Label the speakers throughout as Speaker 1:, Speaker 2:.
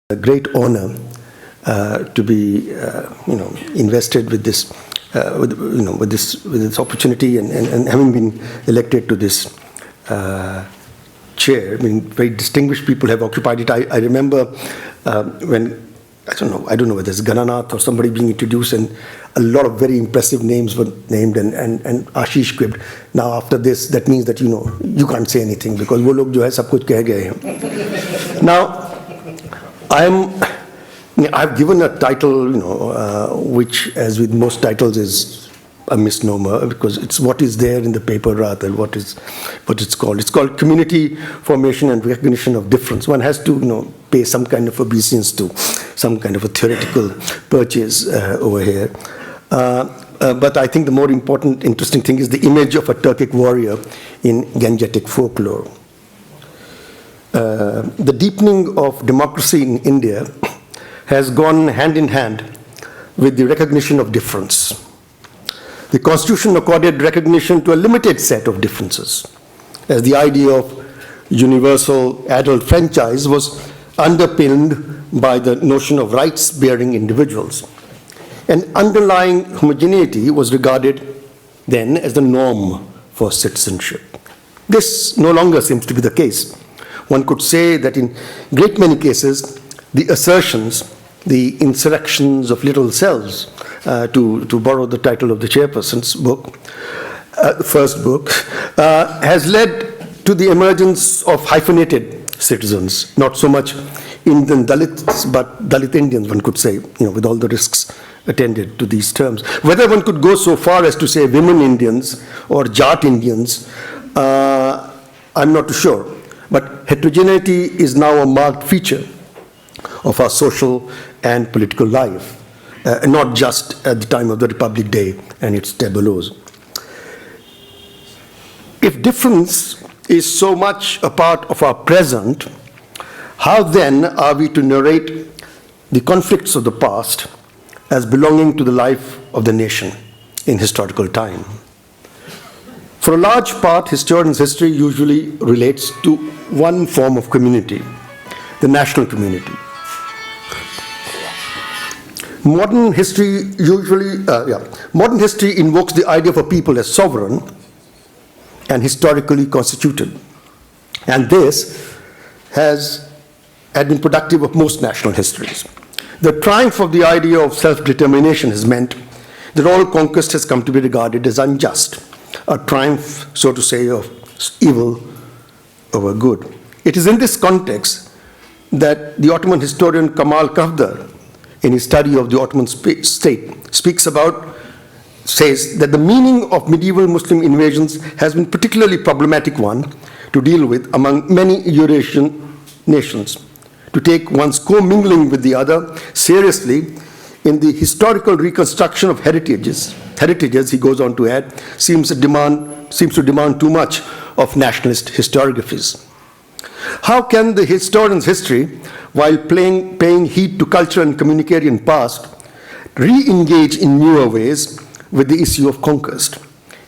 Speaker 1: a great honor to be, invested with this, with this opportunity, and having been elected to this chair. I mean, very distinguished people have occupied it. I remember when I don't know whether it's Gananath or somebody being introduced, and a lot of very impressive names were named, and Ashish quipped, now after this, that means that, you can't say anything, because wo log jo hai, sab kuch keh gaye hain. Now, I've given a title, which, as with most titles, is a misnomer, because it's what is there in the paper rather than what it's called. It's called Community Formation and Recognition of Difference. One has to, pay some kind of obeisance to some kind of a theoretical purchase over here. But I think the more important, interesting thing is the image of a Turkic warrior in Gangetic folklore. The deepening of democracy in India has gone hand in hand with the recognition of difference. The Constitution accorded recognition to a limited set of differences, as the idea of universal adult franchise was underpinned by the notion of rights-bearing individuals. And underlying homogeneity was regarded then as the norm for citizenship. This no longer seems to be the case. One could say that in great many cases, the assertions, the insurrections of little selves, to borrow the title of the chairperson's book, first book, has led to the emergence of hyphenated citizens, not so much Indian Dalits, but Dalit Indians, one could say, with all the risks attended to these terms. Whether one could go so far as to say women Indians or Jat Indians, I'm not too sure. But heterogeneity is now a marked feature of our social and political life, not just at the time of the Republic Day and its tableaus. If difference is so much a part of our present, how then are we to narrate the conflicts of the past as belonging to the life of the nation in historical time? For a large part, historians' history usually relates to one form of community, the national community. Modern history invokes the idea of a people as sovereign and historically constituted. And this had been productive of most national histories. The triumph of the idea of self-determination has meant that all conquest has come to be regarded as unjust, a triumph, so to say, of evil over good. It is in this context that the Ottoman historian Kamal Kafdar, in his study of the Ottoman state, says that the meaning of medieval Muslim invasions has been particularly problematic one to deal with among many Eurasian nations. To take one's commingling with the other seriously in the historical reconstruction of heritages, he goes on to add, seems to demand too much of nationalist historiographies. How can the historian's history, while paying heed to culture and communitarian past, re-engage in newer ways with the issue of conquest?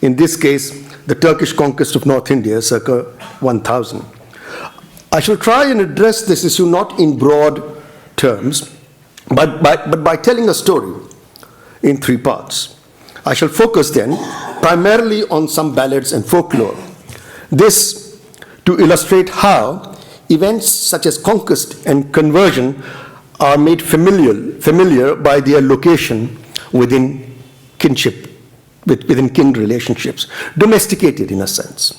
Speaker 1: In this case, the Turkish conquest of North India circa 1000. I shall try and address this issue not in broad terms, but by telling a story in three parts. I shall focus then primarily on some ballads and folklore. This to illustrate how events such as conquest and conversion are made familiar by their location within kinship, within kin relationships, domesticated in a sense.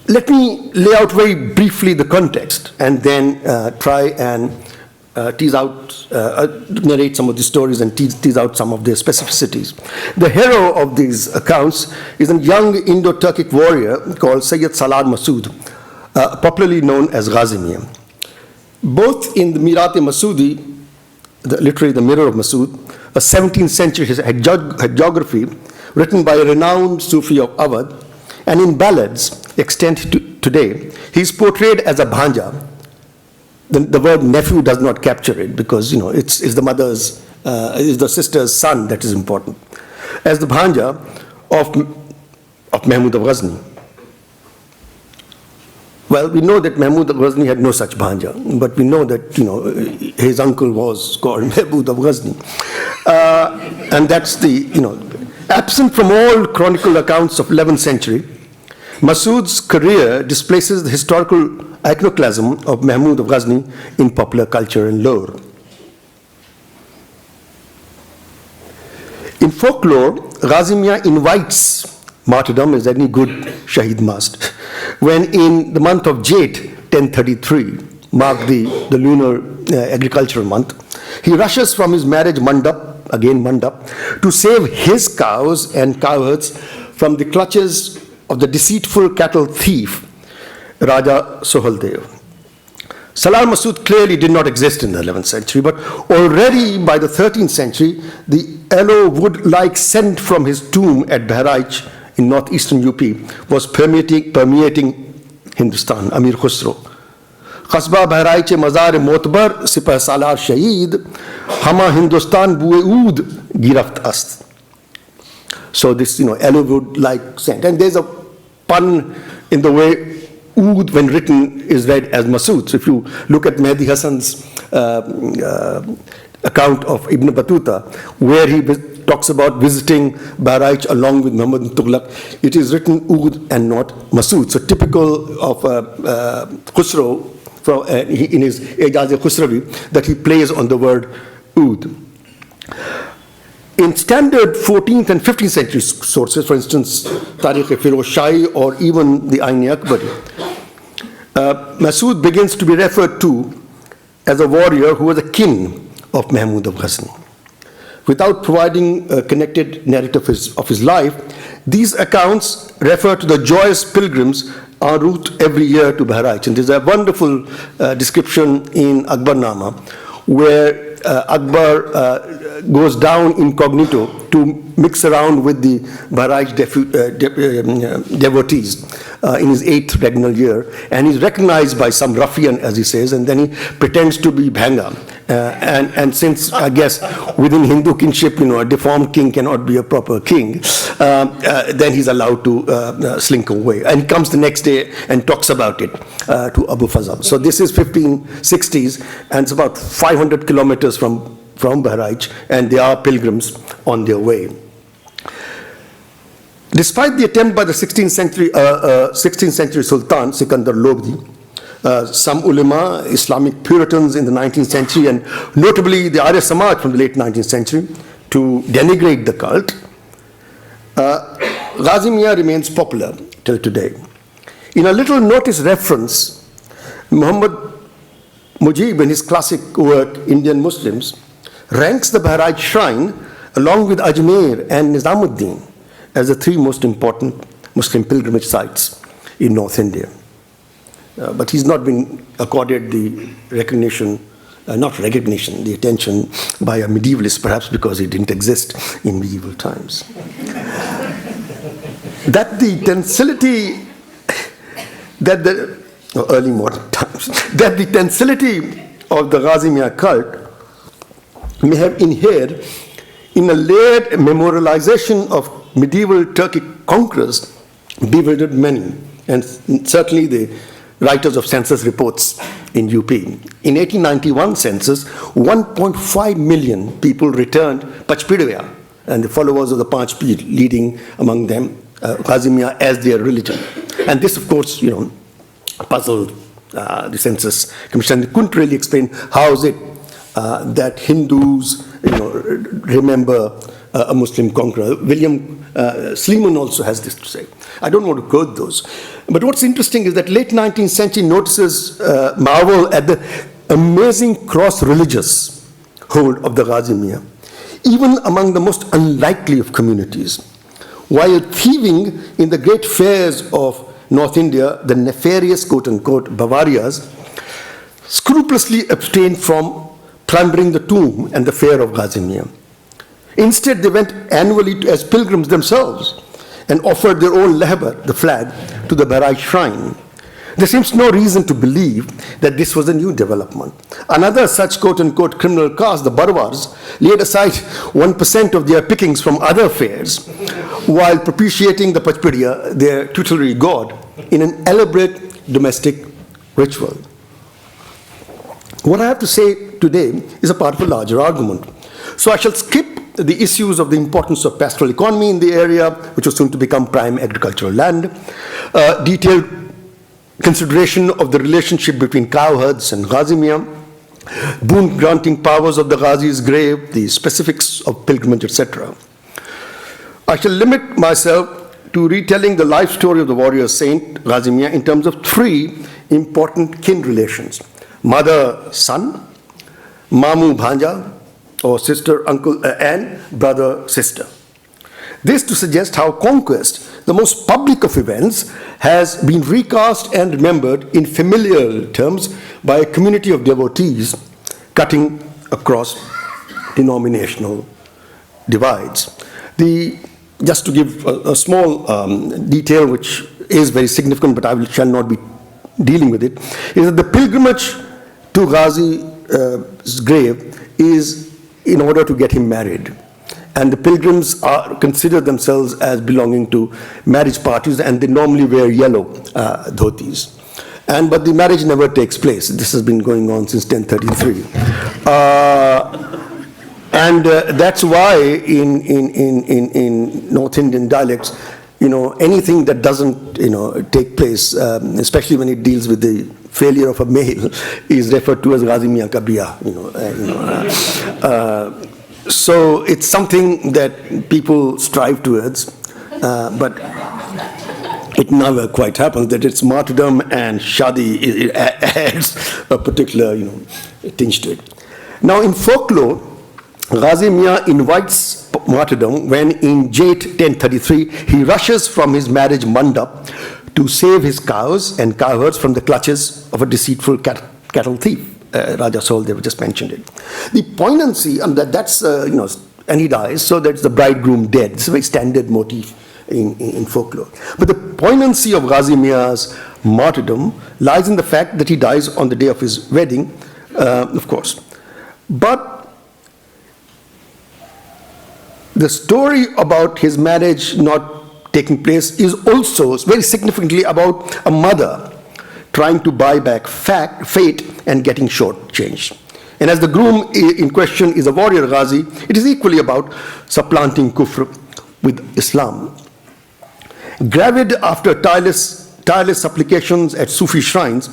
Speaker 1: Let me lay out very briefly the context and then try and narrate some of the stories and tease out some of their specificities. The hero of these accounts is a young Indo-Turkic warrior called Sayyid Salah Masood, popularly known as Ghazni. Both in the Mirat-e-Masoodi, literally the Mirror of Masood, a 17th century hagiography written by a renowned Sufi of Awadh, and in ballads extant today, he is portrayed as a bhanja. The word nephew does not capture it because it's the sister's son that is important. As the bhanja of Mahmud of Ghazni. Well, we know that Mahmud of Ghazni had no such bhanja, but we know that, his uncle was called Mahmud of Ghazni. And that's absent from all chronicle accounts of 11th century, Masood's career displaces the historical iconoclasm of Mahmud of Ghazni in popular culture and lore. In folklore, Ghazi Mian invites martyrdom, as any good Shahid must, when in the month of Jait, 1033, marked the lunar agricultural month, he rushes from his marriage mandap, again mandap, to save his cows and cowherds from the clutches of the deceitful cattle thief, Raja Sohaldev. Salar Masood clearly did not exist in the 11th century, but already by the 13th century, the yellow wood-like scent from his tomb at Bahraich in northeastern UP was permeating Hindustan. Amir Khusro. Qasba Bahraich Mazar Motbar Sipah Salar Shahid Hama Hindustan Bue Oud Giraft Ast. So this, yellow wood-like scent. And there's a pun in the way Oud, when written, is read as Masood. So if you look at Mehdi Hassan's account of Ibn Battuta, where he talks about visiting Bahraich along with Muhammad Tughlaq, it is written Oud and not Masood. So typical of Khusro, in his Ejaz Khusrawi, that he plays on the word Oud. In standard 14th and 15th century sources, for instance, Tariq-e-Firoz Shahi or even the Ain-e-Akbari, Masood begins to be referred to as a warrior who was a kin of Mahmud of Ghazni. Without providing a connected narrative of his life, these accounts refer to the joyous pilgrims en route every year to Bahraich. And there's a wonderful description in Akbarnama where Akbar goes down incognito to mix around with the Bahraich devotees in his 8th regnal year, and he's recognized by some ruffian, as he says, and then he pretends to be Bhanga. And since, I guess, within Hindu kinship, a deformed king cannot be a proper king, then he's allowed to slink away. And he comes the next day and talks about it to Abu Fazal. So this is 1560s, and it's about 500 kilometers from Bahraich, and they are pilgrims on their way. Despite the attempt by the 16th century Sultan, Sikandar Lobdi, some ulama, Islamic Puritans in the 19th century, and notably the Arya Samaj from the late 19th century, to denigrate the cult, Ghazi Mian remains popular till today. In a little notice reference, Muhammad Mujib, in his classic work, Indian Muslims, ranks the Bahraich shrine along with Ajmer and Nizamuddin as the 3 most important Muslim pilgrimage sites in North India. But he's not been accorded the the attention by a medievalist, perhaps because he didn't exist in medieval times. That the tensility, early modern times, that the tensility of the Ghazi Mian cult may have inhered in a layered memorialization of medieval Turkic conquerors bewildered many, and certainly the writers of census reports in UP. In 1891 census, 1.5 million people returned Pachpidaya and the followers of the Panch Pir, leading among them Ghazi Mian as their religion. And this, of course, puzzled the census commission. They couldn't really explain how is it that Hindus, remember a Muslim conqueror. William Sleeman also has this to say. I don't want to quote those. But what's interesting is that late 19th century notices marvel at the amazing cross-religious hold of the Ghazi Mian, even among the most unlikely of communities. While thieving in the great fairs of North India, the nefarious, quote-unquote, Bavarias scrupulously abstained from plundering the tomb and the fair of Ghazi Mian. Instead, they went annually as pilgrims themselves and offered their own lehbar, the flag, to the Bahraich shrine. There seems no reason to believe that this was a new development. Another such quote-unquote criminal caste, the Barwars, laid aside 1% of their pickings from other fairs while propitiating the Pachpidya, their tutelary god, in an elaborate domestic ritual. What I have to say today is a part of a larger argument. So I shall skip the issues of the importance of pastoral economy in the area, which was soon to become prime agricultural land, detailed consideration of the relationship between cowherds and Ghazi Mian, boon-granting powers of the Ghazi's grave, the specifics of pilgrimage, etc. I shall limit myself to retelling the life story of the warrior saint Ghazi Mian in terms of three important kin relations: mother-son, mamu-bhanja, or sister-uncle, and brother-sister. This to suggest how conquest, the most public of events, has been recast and remembered in familiar terms by a community of devotees cutting across denominational divides. Just to give a small detail, which is very significant, but I shall not be dealing with it, is that the pilgrimage to Ghazi's grave is in order to get him married. And the pilgrims consider themselves as belonging to marriage parties, and they normally wear yellow dhotis. But the marriage never takes place. This has been going on since 1033. That's why in North Indian dialects, anything that doesn't, take place, especially when it deals with the failure of a male, is referred to as Ghazi Mian ka biya, So it's something that people strive towards, but it never quite happens. That it's martyrdom and shadi, it adds a particular, tinge to it. Now in folklore, Ghazi Mian invites martyrdom when in Jait 1033 he rushes from his marriage mandap to save his cows and cowherds from the clutches of a deceitful cattle thief. Raja Soldev just mentioned it. The poignancy, and that's, and he dies, so that's the bridegroom dead. It's a very standard motif in folklore. But the poignancy of Ghazi Mian's martyrdom lies in the fact that he dies on the day of his wedding, of course. But the story about his marriage not taking place is also very significantly about a mother trying to buy back fate and getting shortchanged. And as the groom in question is a warrior Ghazi, it is equally about supplanting kufr with Islam. Gravid after tireless supplications at Sufi shrines,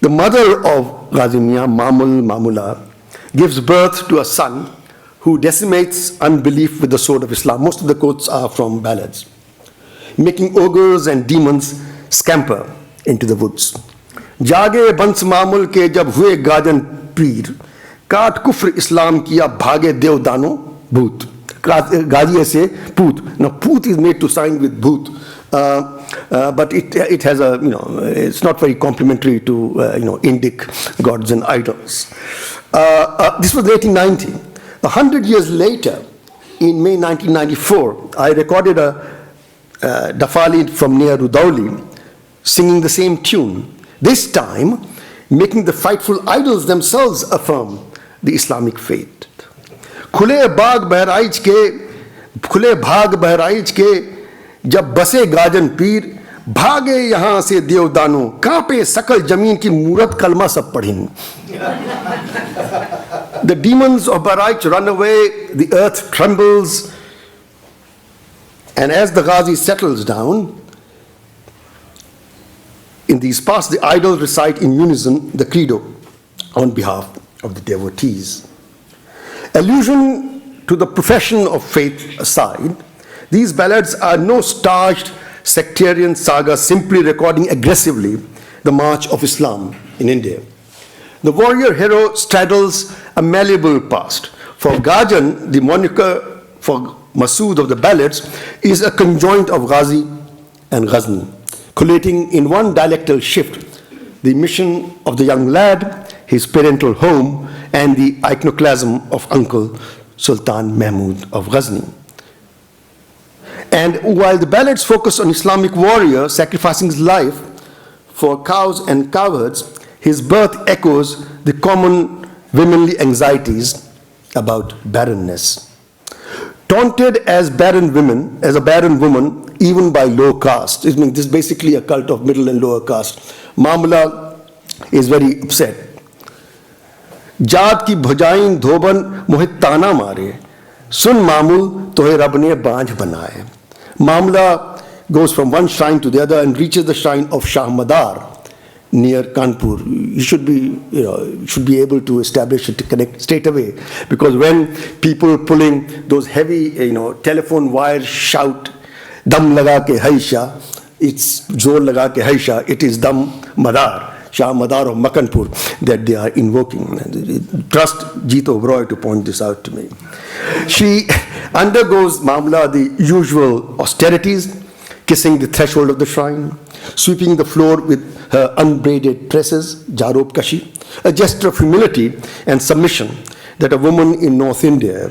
Speaker 1: the mother of Ghazi Mian, Mamula, gives birth to a son who decimates unbelief with the sword of Islam. Most of the quotes are from ballads, making ogres and demons scamper into the woods. Jage bans mamul ke jab hue gajan peer, kaat kufr Islam kiya bhage devdano bhoot. Ghazi se poot. Now poot is made to sign with bhoot, but it has a, it's not very complimentary to, Indic gods and idols. This was 1890. 100 years later, in May 1994, I recorded a Dafali from near Rudauli singing the same tune, this time making the frightful idols themselves affirm the Islamic faith. खुले भाग बहराइच के जब बसे Gazan पीर, भागे यहाँ से देवदानो, कांपे सकल जमीन की मूरत कलमा सब पढ़िन. The demons of Bahraich run away, the earth trembles, and as the Ghazi settles down, in these parts the idols recite in unison the credo on behalf of the devotees. Allusion to the profession of faith aside, these ballads are no starched sectarian saga simply recording aggressively the march of Islam in India. The warrior hero straddles a malleable past. For Gajan, the moniker for Masood of the ballads is a conjoint of Ghazi and Ghazni, collating in one dialectal shift the mission of the young lad, his parental home, and the iconoclasm of Uncle Sultan Mahmud of Ghazni. And while the ballads focus on Islamic warrior sacrificing his life for cows and cowherds, his birth echoes the common womanly anxieties about barrenness. taunted as a barren woman, even by low caste. I mean, this is basically a cult of middle and lower caste. Mamula is very upset. जात की भुजाइन धोबन मोहित ताना मारे, सुन मामूल तोहे रब ने बांझ बनाए. Mamula goes from one shrine to the other and reaches the shrine of Shah Madar near Kanpur. You should be able to establish it to connect straight away, because when people pulling those heavy, telephone wires shout, "Dam laga ke haisha," it's zor laga ke haisha. It is Dam Madar, Shah Madar of Makanpur, that they are invoking. Trust Jito Oberoi to point this out to me. She undergoes, Mamla, the usual austerities, kissing the threshold of the shrine, sweeping the floor with her unbraided tresses, Jarob Kashi, a gesture of humility and submission that a woman in North India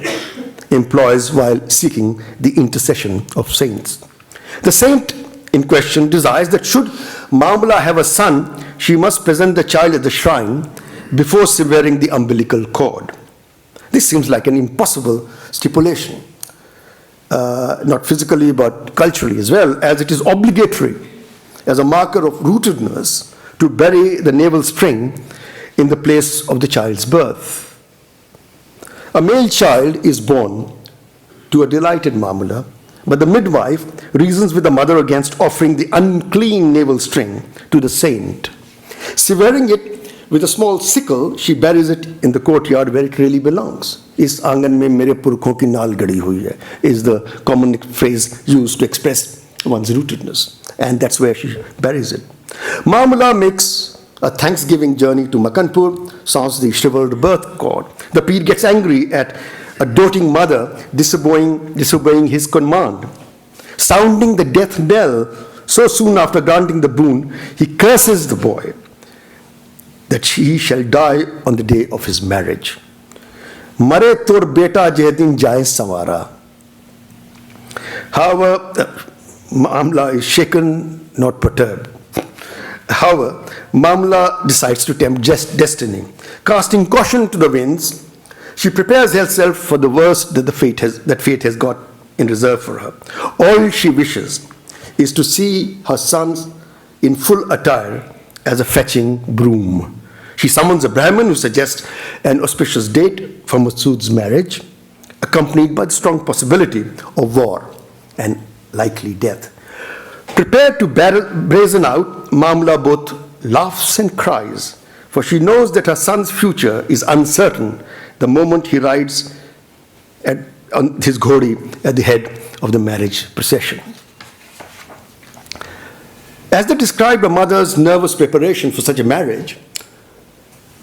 Speaker 1: employs while seeking the intercession of saints. The saint in question desires that should Mamla have a son, she must present the child at the shrine before severing the umbilical cord. This seems like an impossible stipulation, not physically but culturally as well, as it is obligatory as a marker of rootedness to bury the navel string in the place of the child's birth. A male child is born to a delighted Mamula, but the midwife reasons with the mother against offering the unclean navel string to the saint. Severing it with a small sickle, she buries it in the courtyard where it really belongs. Is aangan mein mere purkhon ki naal gadi hui hai, is the common phrase used to express one's rootedness. And that's where she buries it. Mamula makes a thanksgiving journey to Makanpur, sounds the shriveled birth cord. The Peer gets angry at a doting mother disobeying his command. Sounding the death bell so soon after granting the boon, he curses the boy that he shall die on the day of his marriage. Mare tor beta jedin jaye samara. However, Mamla is shaken, not perturbed. However, Mamla decides to tempt destiny. Casting caution to the winds, she prepares herself for the worst that fate has got in reserve for her. All she wishes is to see her sons in full attire as a fetching broom. She summons a Brahmin who suggests an auspicious date for Masood's marriage, accompanied by the strong possibility of war and likely death. Prepared to brazen out, Mamla both laughs and cries, for she knows that her son's future is uncertain the moment he rides on his ghodi at the head of the marriage procession. As they describe a mother's nervous preparation for such a marriage,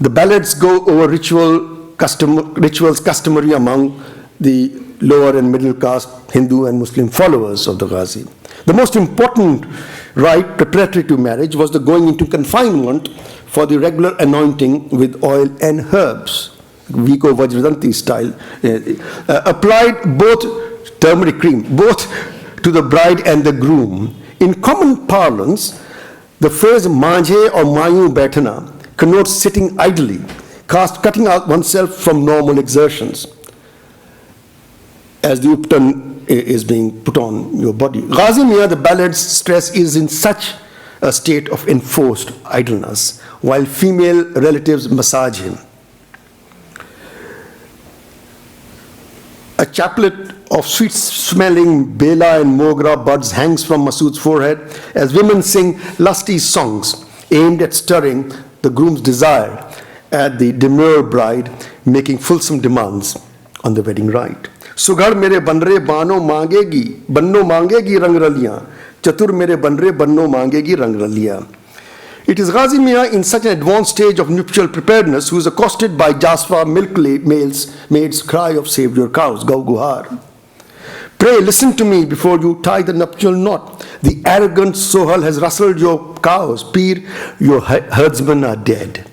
Speaker 1: the ballads go over rituals customary among the lower and middle caste Hindu and Muslim followers of the Ghazi. The most important rite preparatory to marriage was the going into confinement for the regular anointing with oil and herbs, Viko Vajradanti style, applied both turmeric cream, both to the bride and the groom. In common parlance, the phrase Manjhe or Mayu Baithana connotes sitting idly, cutting out oneself from normal exertions, as the uptan is being put on your body. Ghazi Mian, the ballad's stress is in such a state of enforced idleness, while female relatives massage him. A chaplet of sweet-smelling bela and mogra buds hangs from Masood's forehead as women sing lusty songs aimed at stirring the groom's desire at the demure bride, making fulsome demands on the wedding rite. Sughar mere banre banno mangegi rang raliyan, chatur mere banre banno mangegi rang raliyan. It is Ghazi Mian in such an advanced stage of nuptial preparedness who is accosted by Jasfa milk maids' cry of "Save your cows, Gau Guhar." Pray listen to me before you tie the nuptial knot. The arrogant Sohal has rustled your cows. Peer, your herdsmen are dead.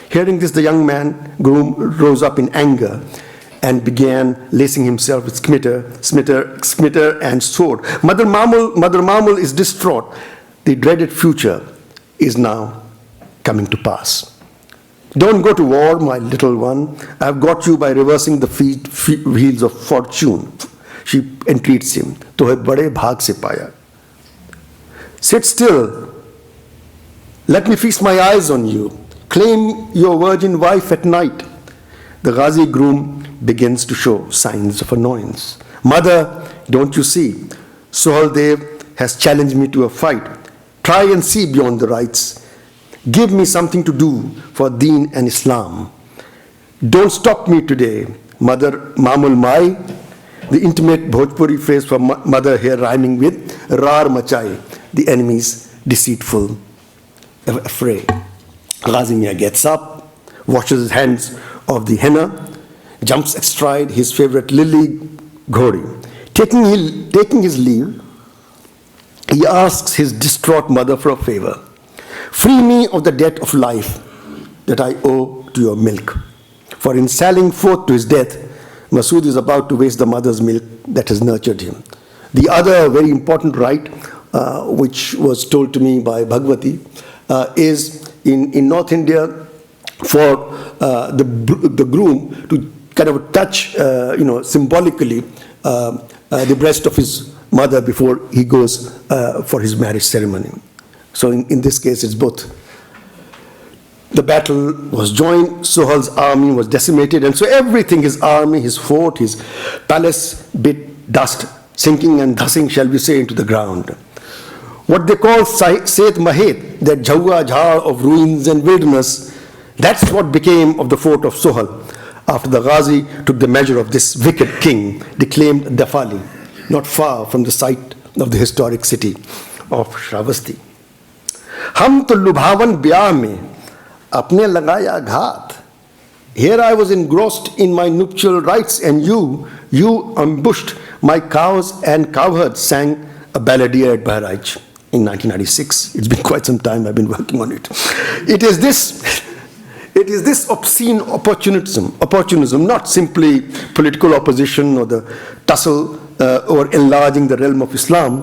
Speaker 1: Hearing this, the young groom rose up in anger and began lacing himself with smitter and sword. Mother Mamul is distraught. The dreaded future is now coming to pass. Don't go to war, my little one. I have got you by reversing the wheels of fortune. She entreats him. Tohe bade bhag se paya. Sit still. Let me feast my eyes on you. Claim your virgin wife at night. The Ghazi groom begins to show signs of annoyance. Mother, don't you see? Sohal Dev has challenged me to a fight. Try and see beyond the rites. Give me something to do for Deen and Islam. Don't stop me today. Mother Mamul Mai, the intimate Bhojpuri phrase for mother here rhyming with Rar Machai, the enemy's deceitful affray. Ghazi Mian gets up, washes his hands of the henna, jumps astride his favorite lily ghori. Taking his leave, he asks his distraught mother for a favor. Free me of the debt of life that I owe to your milk. For in sallying forth to his death, Masood is about to waste the mother's milk that has nurtured him. The other very important rite, which was told to me by Bhagwati, is in North India for the groom to kind of touch, symbolically the breast of his mother before he goes for his marriage ceremony. So in this case, it's both. The battle was joined, Sohal's army was decimated, and so everything, his army, his fort, his palace, bit dust, sinking and thusing, shall we say, into the ground. What they call Set Mahet, that Jhaua Jhar of ruins and wilderness, that's what became of the fort of Sohal after the Ghazi took the measure of this wicked king, declaimed Dafali, not far from the site of the historic city of Shravasti. Hum to lubhavan byah mein apne lagaya ghat. Here I was engrossed in my nuptial rites, and you ambushed my cows and cowherds, sang a balladeer at Bahraich in 1996. It's been quite some time I've been working on it. It is this obscene opportunism, not simply political opposition or the tussle or enlarging the realm of Islam,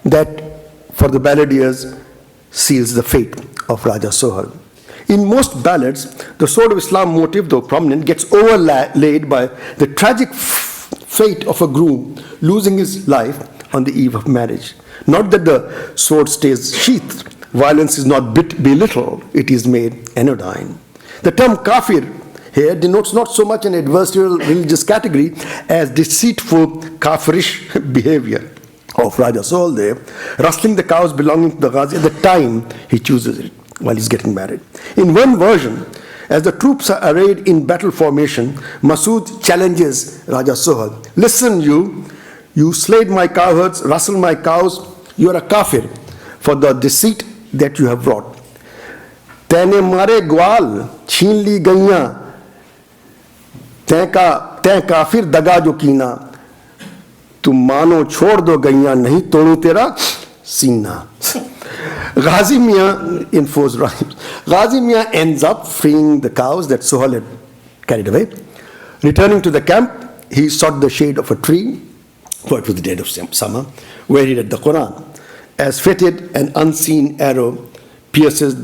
Speaker 1: that for the balladeers seals the fate of Raja Sohal. In most ballads, the sword of Islam motive, though prominent, gets overlaid by the tragic fate of a groom losing his life on the eve of marriage. Not that the sword stays sheathed. Violence is not belittled, it is made anodyne. The term kafir here denotes not so much an adversarial religious category as deceitful kafirish behavior of Raja Sohal there, rustling the cows belonging to the Ghazi at the time he chooses it, while he's getting married. In one version, as the troops are arrayed in battle formation, Masood challenges Raja Sohal. Listen, you slayed my cowherds, rustled my cows, you are a kafir for the deceit that you have wrought. Tene mare gwal, chhin li gaiyan, te kafir daga jo kina. तुम मानो छोड़ दो गैया नहीं तोड़ू तेरा सीना. Ghazi Mian in Four's rhymes. Ghazi Mian ends up freeing the cows that Sohal had carried away. Returning to the camp, he sought the shade of a tree, for it was the dead of summer, where he read the Quran. As fated, an unseen arrow pierces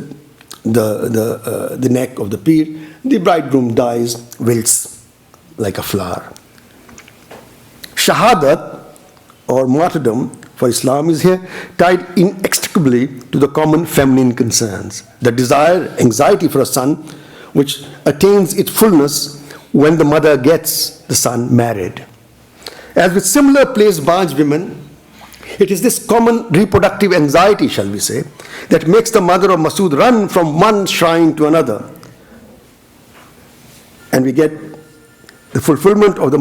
Speaker 1: the neck of the Pir, the bridegroom dies, wilts like a flower. Shahadat, or martyrdom for Islam, is here tied inextricably to the common feminine concerns. The desire, anxiety for a son, which attains its fullness when the mother gets the son married. As with similar place-barge women, it is this common reproductive anxiety, shall we say, that makes the mother of Masood run from one shrine to another. And we get the fulfillment of the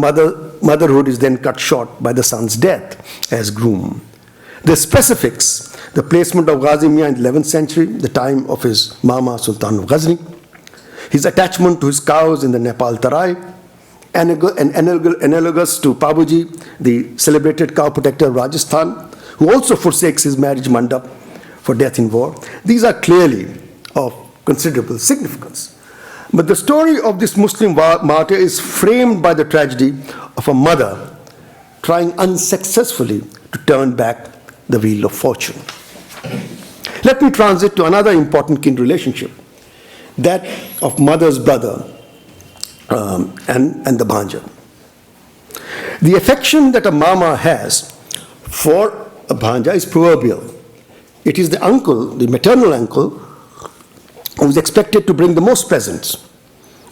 Speaker 1: motherhood is then cut short by the son's death as groom. The specifics, the placement of Ghazi Mian in the 11th century, the time of his Mama Sultan of Ghazni, his attachment to his cows in the Nepal Tarai, analogous to Pabuji, the celebrated cow protector of Rajasthan, who also forsakes his marriage mandap for death in war. These are clearly of considerable significance. But the story of this Muslim martyr is framed by the tragedy of a mother trying unsuccessfully to turn back the wheel of fortune. Let me transit to another important kin relationship, that of mother's brother and the bhanja. The affection that a mama has for a bhanja is proverbial. It is the uncle, the maternal uncle, who is expected to bring the most presents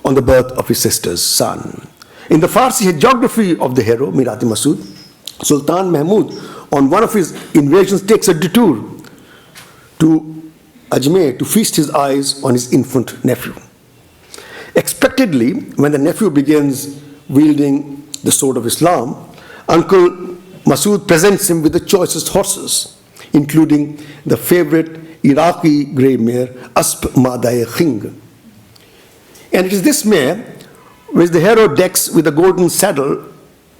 Speaker 1: on the birth of his sister's son. In the Farsi hagiography of the hero, Mirati Masood, Sultan Mahmud, on one of his invasions, takes a detour to Ajmer to feast his eyes on his infant nephew. Expectedly, when the nephew begins wielding the sword of Islam, Uncle Masood presents him with the choicest horses, including the favorite Iraqi grey mare, Asp Madai Khing. And it is this mare which the hero decks with a golden saddle,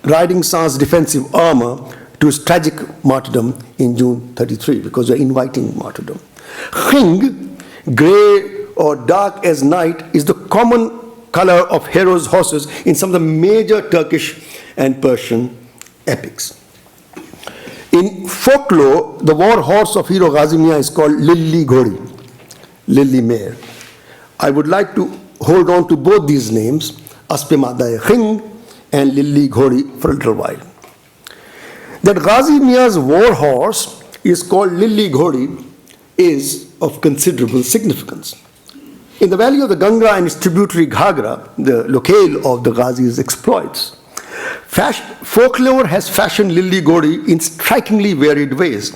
Speaker 1: riding Shah's defensive armor to his tragic martyrdom in June 33, because we are inviting martyrdom. Khing, grey or dark as night, is the common color of heroes' horses in some of the major Turkish and Persian epics. In folklore, the war horse of hero Ghazi Mian is called Lilli Ghori, Lilli Mare. I would like to hold on to both these names, Aspe Madai Khing and Lilli Ghori, for a little while. That Ghazi Mian's war horse is called Lilli Ghori is of considerable significance. In the valley of the Ganga and its tributary Ghagra, the locale of the Ghazi's exploits, folklore has fashioned Lilli Ghori in strikingly varied ways.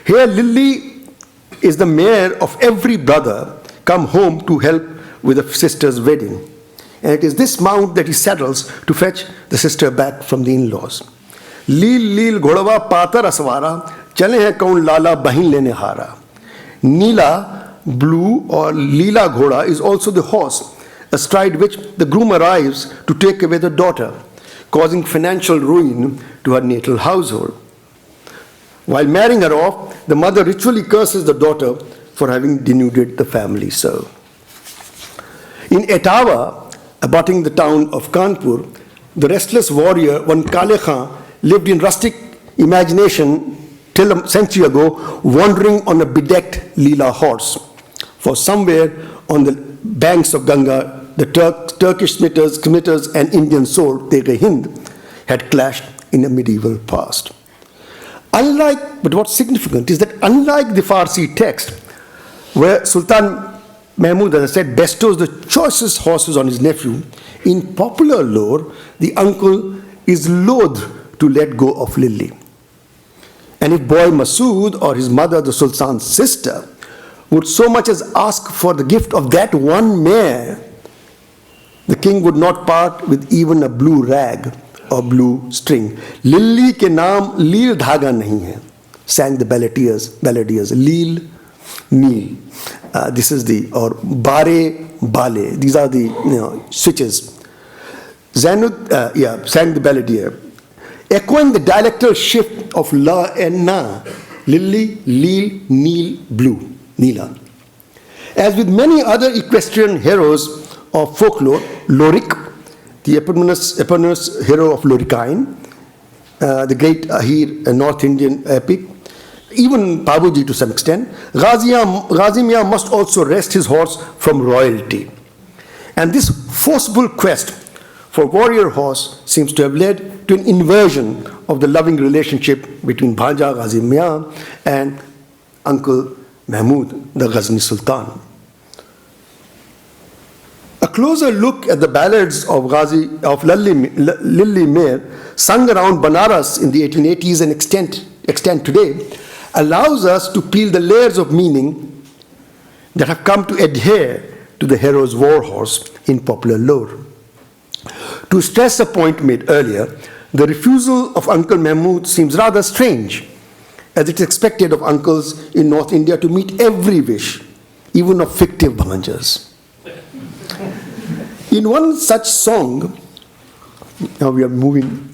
Speaker 1: Here, Lilli is the mare of every brother come home to help with a sister's wedding. And it is this mount that he saddles to fetch the sister back from the in-laws. Leel leel ghodwa patar aswara, chale hai kaun lala bahin lene hara. Neela, blue or Leela Ghoda, is also the horse astride which the groom arrives to take away the daughter, causing financial ruin to her natal household. While marrying her off, the mother ritually curses the daughter for having denuded the family so. In Etawah, abutting the town of Kanpur, the restless warrior, one Kale Khan, lived in rustic imagination till a century ago, wandering on a bedecked Leela horse. For somewhere on the banks of Ganga, the Turkish smitters and Indian sword, Teg-e-Hind, had clashed in a medieval past. But what's significant is that unlike the Farsi text, where Sultan Mahmud, as I said, bestows the choicest horses on his nephew, in popular lore, the uncle is loath to let go of Lilli. And if boy Masood or his mother, the Sultan's sister, would so much as ask for the gift of that one mare, the king would not part with even a blue rag or blue string. Lilli ke naam Leel dhaga nahi hai, sang the balladeers. Leel, Neel. This is the, or Bare, Bale. These are the switches. Zanud, sang the balladier, echoing the dialectal shift of La and Na. Lilli, Leel, Neel, Blue. Neela. As with many other equestrian heroes of folklore, Lorik, the eponymous hero of Lorikain, the great Ahir, a North Indian epic, even Pabuji to some extent, Ghazi Mian must also wrest his horse from royalty. And this forcible quest for warrior horse seems to have led to an inversion of the loving relationship between Bhanja Ghazi Mian and Uncle Mahmud, the Ghazni Sultan. A closer look at the ballads of Lilli Mare, sung around Banaras in the 1880s and extant today, allows us to peel the layers of meaning that have come to adhere to the hero's war horse in popular lore. To stress a point made earlier, the refusal of Uncle Mahmud seems rather strange, as it is expected of uncles in North India to meet every wish, even of fictive bhanjas. In one such song, now we are moving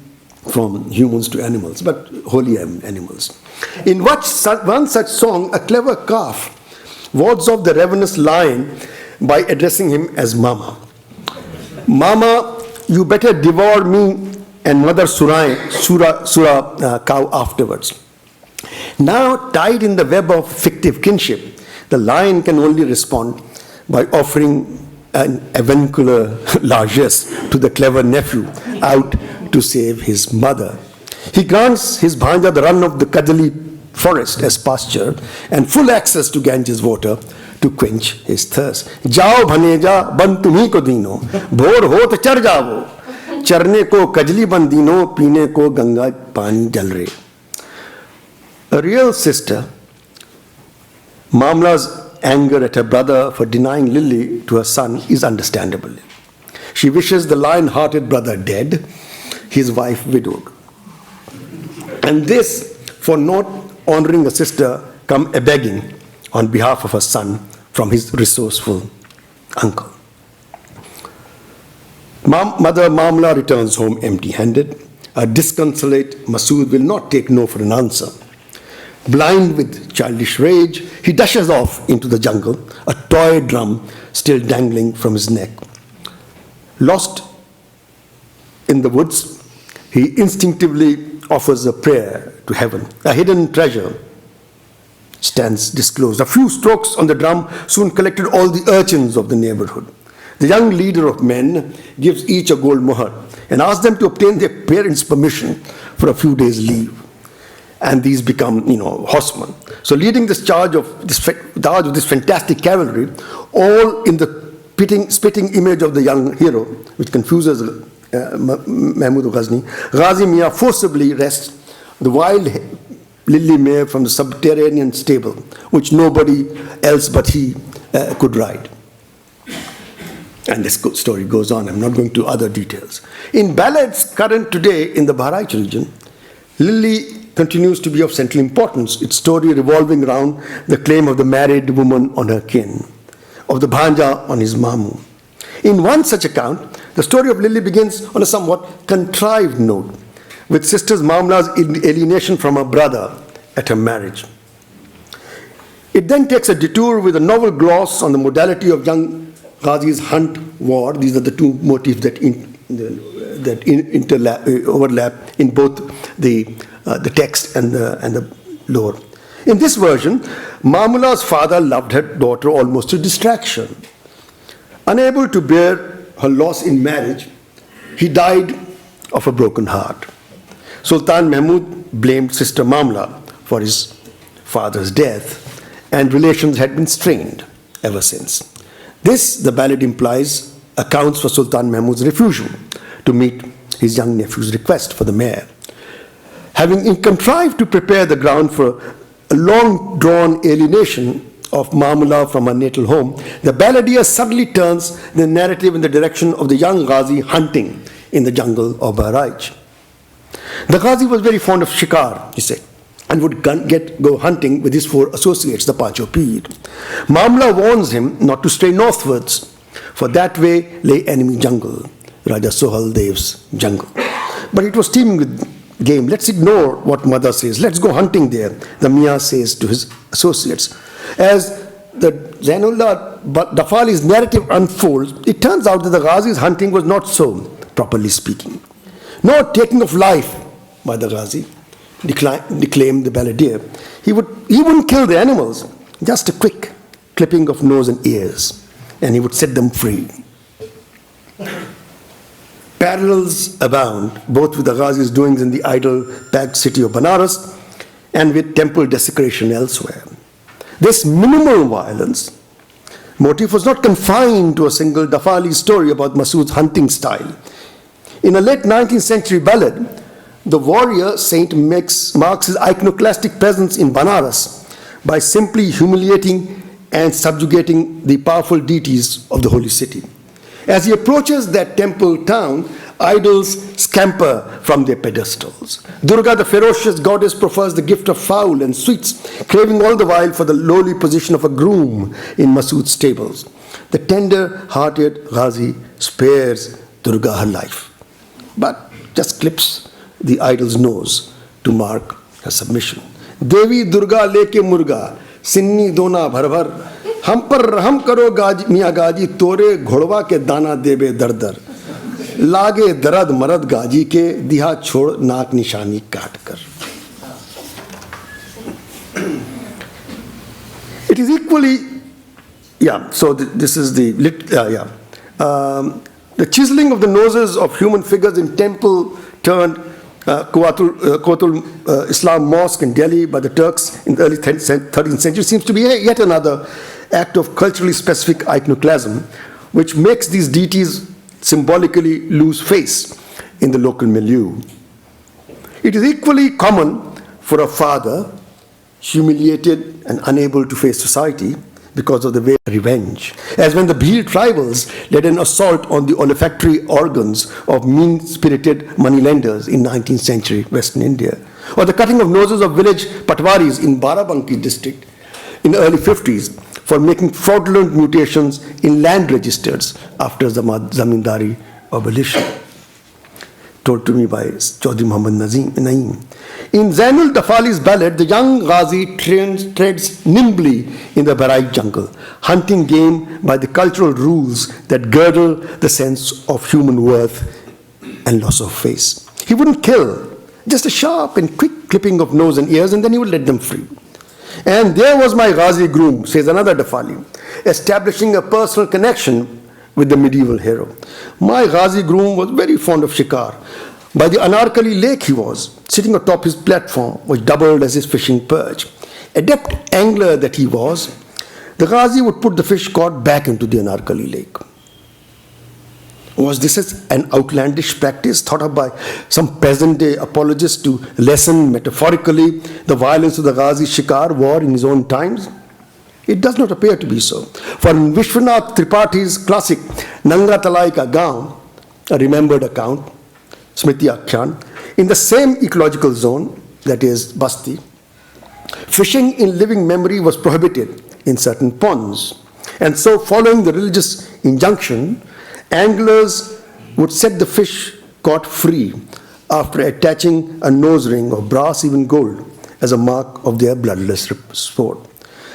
Speaker 1: from humans to animals, but wholly animals. In one such song, a clever calf wards off the ravenous lion by addressing him as Mama. Mama, you better devour me and Mother Sura cow afterwards. Now, tied in the web of fictive kinship, the lion can only respond by offering an avuncular largesse to the clever nephew out to save his mother. He grants his bhanja the run of the Kadali forest as pasture and full access to Ganges water to quench his thirst. Jao bhaneja ban tumhi ko dino, bhor ho to char jao, charne ko kajli ban dino, peene ko ganga pani jal re. A real sister, Mamla's anger at her brother for denying Lily to her son is understandable. She wishes the lion-hearted brother dead, his wife widowed. And this for not honoring a sister come a begging on behalf of her son from his resourceful uncle. Mother Mamla returns home empty-handed. A disconsolate Masood will not take no for an answer. Blind with childish rage, he dashes off into the jungle, a toy drum still dangling from his neck. Lost in the woods, he instinctively offers a prayer to heaven. A hidden treasure stands disclosed. A few strokes on the drum soon collected all the urchins of the neighborhood. The young leader of men gives each a gold mohar and asks them to obtain their parents' permission for a few days' leave. And these become, horsemen. So leading this charge of this fantastic cavalry, all in the spitting image of the young hero, which confuses Mahmud of Ghazni, Ghazi Mian forcibly wrests the wild lily mare from the subterranean stable, which nobody else but he could ride. And this story goes on. I'm not going to other details. In ballads current today in the Bahraich region, Lily continues to be of central importance, its story revolving around the claim of the married woman on her kin, of the bhanja on his mamu. In one such account, the story of Lily begins on a somewhat contrived note, with sister's Mamla's alienation from her brother at her marriage. It then takes a detour with a novel gloss on the modality of young Ghazi's hunt war. These are the two motifs that overlap in both the text and the lore. In this version, Mamula's father loved her daughter almost to distraction. Unable to bear her loss in marriage, he died of a broken heart. Sultan Mahmud blamed sister Mamla for his father's death, and relations had been strained ever since. This, the ballad implies, accounts for Sultan Mahmud's refusal to meet his young nephew's request for the mare. Having contrived to prepare the ground for a long-drawn alienation of Mamula from her natal home, the balladeer suddenly turns the narrative in the direction of the young Ghazi hunting in the jungle of Bahraich. The Ghazi was very fond of shikar, he said, and would go hunting with his four associates, the Pancho Peer. Mamla warns him not to stray northwards, for that way lay enemy jungle, Raja Sohal Dev's jungle. But it was teeming with game. Let's ignore what mother says. Let's go hunting there, the Mian says to his associates. As the Zainullah Dafali's narrative unfolds, it turns out that the Ghazi's hunting was not so, properly speaking. No taking of life by the Ghazi, declaimed the balladeer. He wouldn't kill the animals, just a quick clipping of nose and ears, and he would set them free. Parallels abound, both with the Ghazi's doings in the idol-packed city of Banaras and with temple desecration elsewhere. This minimal violence motif was not confined to a single Dafali story about Masood's hunting style. In a late 19th century ballad, the warrior saint marks his iconoclastic presence in Banaras by simply humiliating and subjugating the powerful deities of the holy city. As he approaches that temple town, idols scamper from their pedestals. Durga, the ferocious goddess, prefers the gift of fowl and sweets, craving all the while for the lowly position of a groom in Masood's stables. The tender-hearted Ghazi spares Durga her life, but just clips the idol's nose to mark her submission. Devi Durga leke murga, sinni dona bhar bhar, हम पर रहम करो मियाँ गाजी तोरे घोड़वा के दाना देबे दर दर लागे दर्द मरद गाजी के दिहा छोड़ नाक निशानी काट कर. It is equally Yeah, so this is the chiseling of the noses of human figures in temple turned Kothari Islam mosque in Delhi by the Turks in the early 13th century seems to be yet another act of culturally specific iconoclasm, which makes these deities symbolically lose face in the local milieu. It is equally common for a father humiliated and unable to face society because of the way of revenge, as when the Bhil tribals led an assault on the olfactory organs of mean-spirited moneylenders in 19th century Western India, or the cutting of noses of village patwaris in Barabanki district in the early 50s for making fraudulent mutations in land registers after zamindari abolition. Told to me by Chaudhry Muhammad Naeem. In Zainul Dafali's ballad, the young Ghazi treads nimbly in the Bahraich jungle, hunting game by the cultural rules that girdle the sense of human worth and loss of face. He wouldn't kill, just a sharp and quick clipping of nose and ears, and then he would let them free. And there was my Ghazi groom, says another Dafali, establishing a personal connection with the medieval hero. My Ghazi groom was very fond of shikar. By the Anarkali lake he was, sitting atop his platform, which doubled as his fishing perch. Adept angler that he was, the Ghazi would put the fish caught back into the Anarkali lake. Was this an outlandish practice thought up by some present-day apologist to lessen metaphorically the violence of the Ghazi shikar war in his own times? It does not appear to be so. For in Vishwanath Tripathi's classic Nanga Talai Ka Gaon, a remembered account, Smriti Akhyan, in the same ecological zone, that is Basti, fishing in living memory was prohibited in certain ponds. And so, following the religious injunction, anglers would set the fish caught free after attaching a nose ring of brass, even gold, as a mark of their bloodless sport.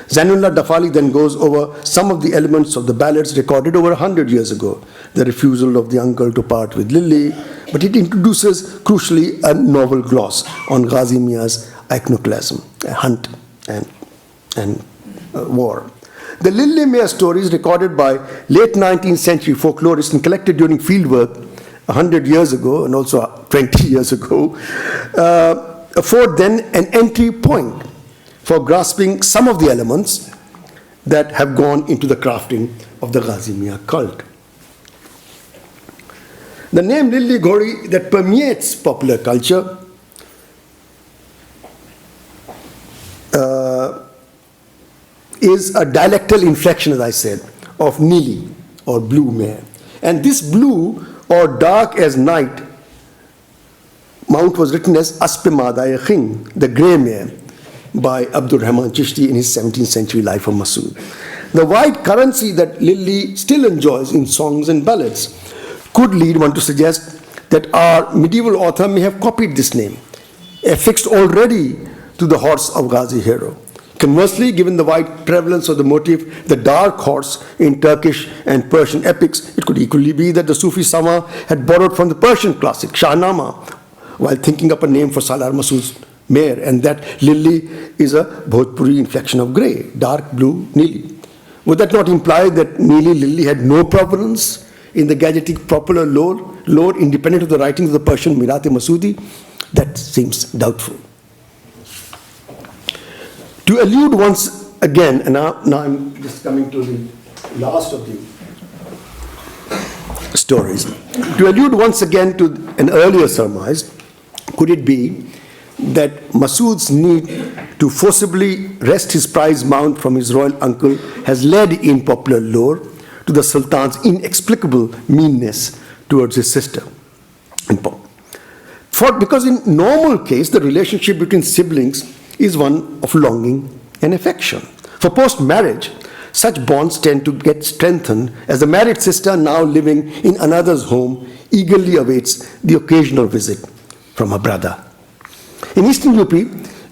Speaker 1: Zainullah Dafali then goes over some of the elements of the ballads recorded over 100 years ago. The refusal of the uncle to part with Lily, but it introduces, crucially, a novel gloss on Ghazi Mia's iconoclasm, a hunt and war. The Lily Mia stories recorded by late 19th century folklorists and collected during fieldwork 100 years ago and also 20 years ago afford then an entry point for grasping some of the elements that have gone into the crafting of the Ghazi Mia cult. The name Lilli Ghori that permeates popular culture is a dialectal inflection, as I said, of Nili or blue mare. And this blue or dark as night mount was written as Aspimada Yakhin, the grey mare, by Abdul Rahman Chishti in his 17th century Life of Masood. The white currency that Lilli still enjoys in songs and ballads could lead one to suggest that our medieval author may have copied this name, affixed already to the horse of Ghazi hero. Conversely, given the wide prevalence of the motif, the dark horse in Turkish and Persian epics, it could equally be that the Sufi Sama had borrowed from the Persian classic Shahnama while thinking up a name for Salar Masood's mare, and that Lilli is a Bhojpuri inflection of grey, dark blue, Nili. Would that not imply that Nili Lilli had no provenance in the Gangetic popular lore independent of the writings of the Persian Mirate Masoodi? That seems doubtful. To allude once again, and now I'm just coming to the last of the stories. To allude once again to an earlier surmise, could it be that Masood's need to forcibly wrest his prize mount from his royal uncle has led in popular lore to the Sultan's inexplicable meanness towards his sister? Because in normal case, the relationship between siblings is one of longing and affection. For post-marriage, such bonds tend to get strengthened as the married sister, now living in another's home, eagerly awaits the occasional visit from her brother. In Eastern UP,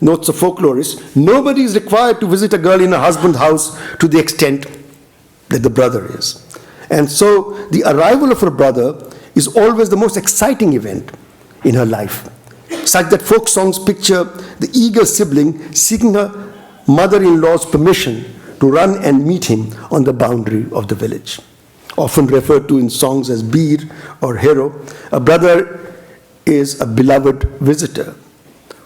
Speaker 1: notes a folklorist, nobody is required to visit a girl in her husband's house to the extent that the brother is. And so the arrival of her brother is always the most exciting event in her life, such that folk songs picture the eager sibling seeking her mother-in-law's permission to run and meet him on the boundary of the village. Often referred to in songs as Bir or hero, a brother is a beloved visitor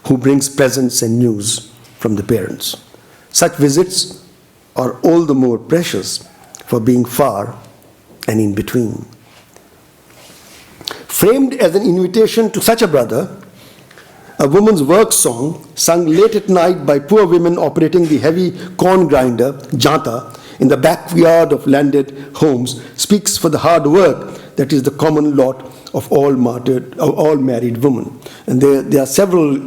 Speaker 1: who brings presents and news from the parents. Such visits are all the more precious for being far and in between. Framed as an invitation to such a brother, a woman's work song sung late at night by poor women operating the heavy corn grinder, janta, in the backyard of landed homes speaks for the hard work that is the common lot of all married women. And there are several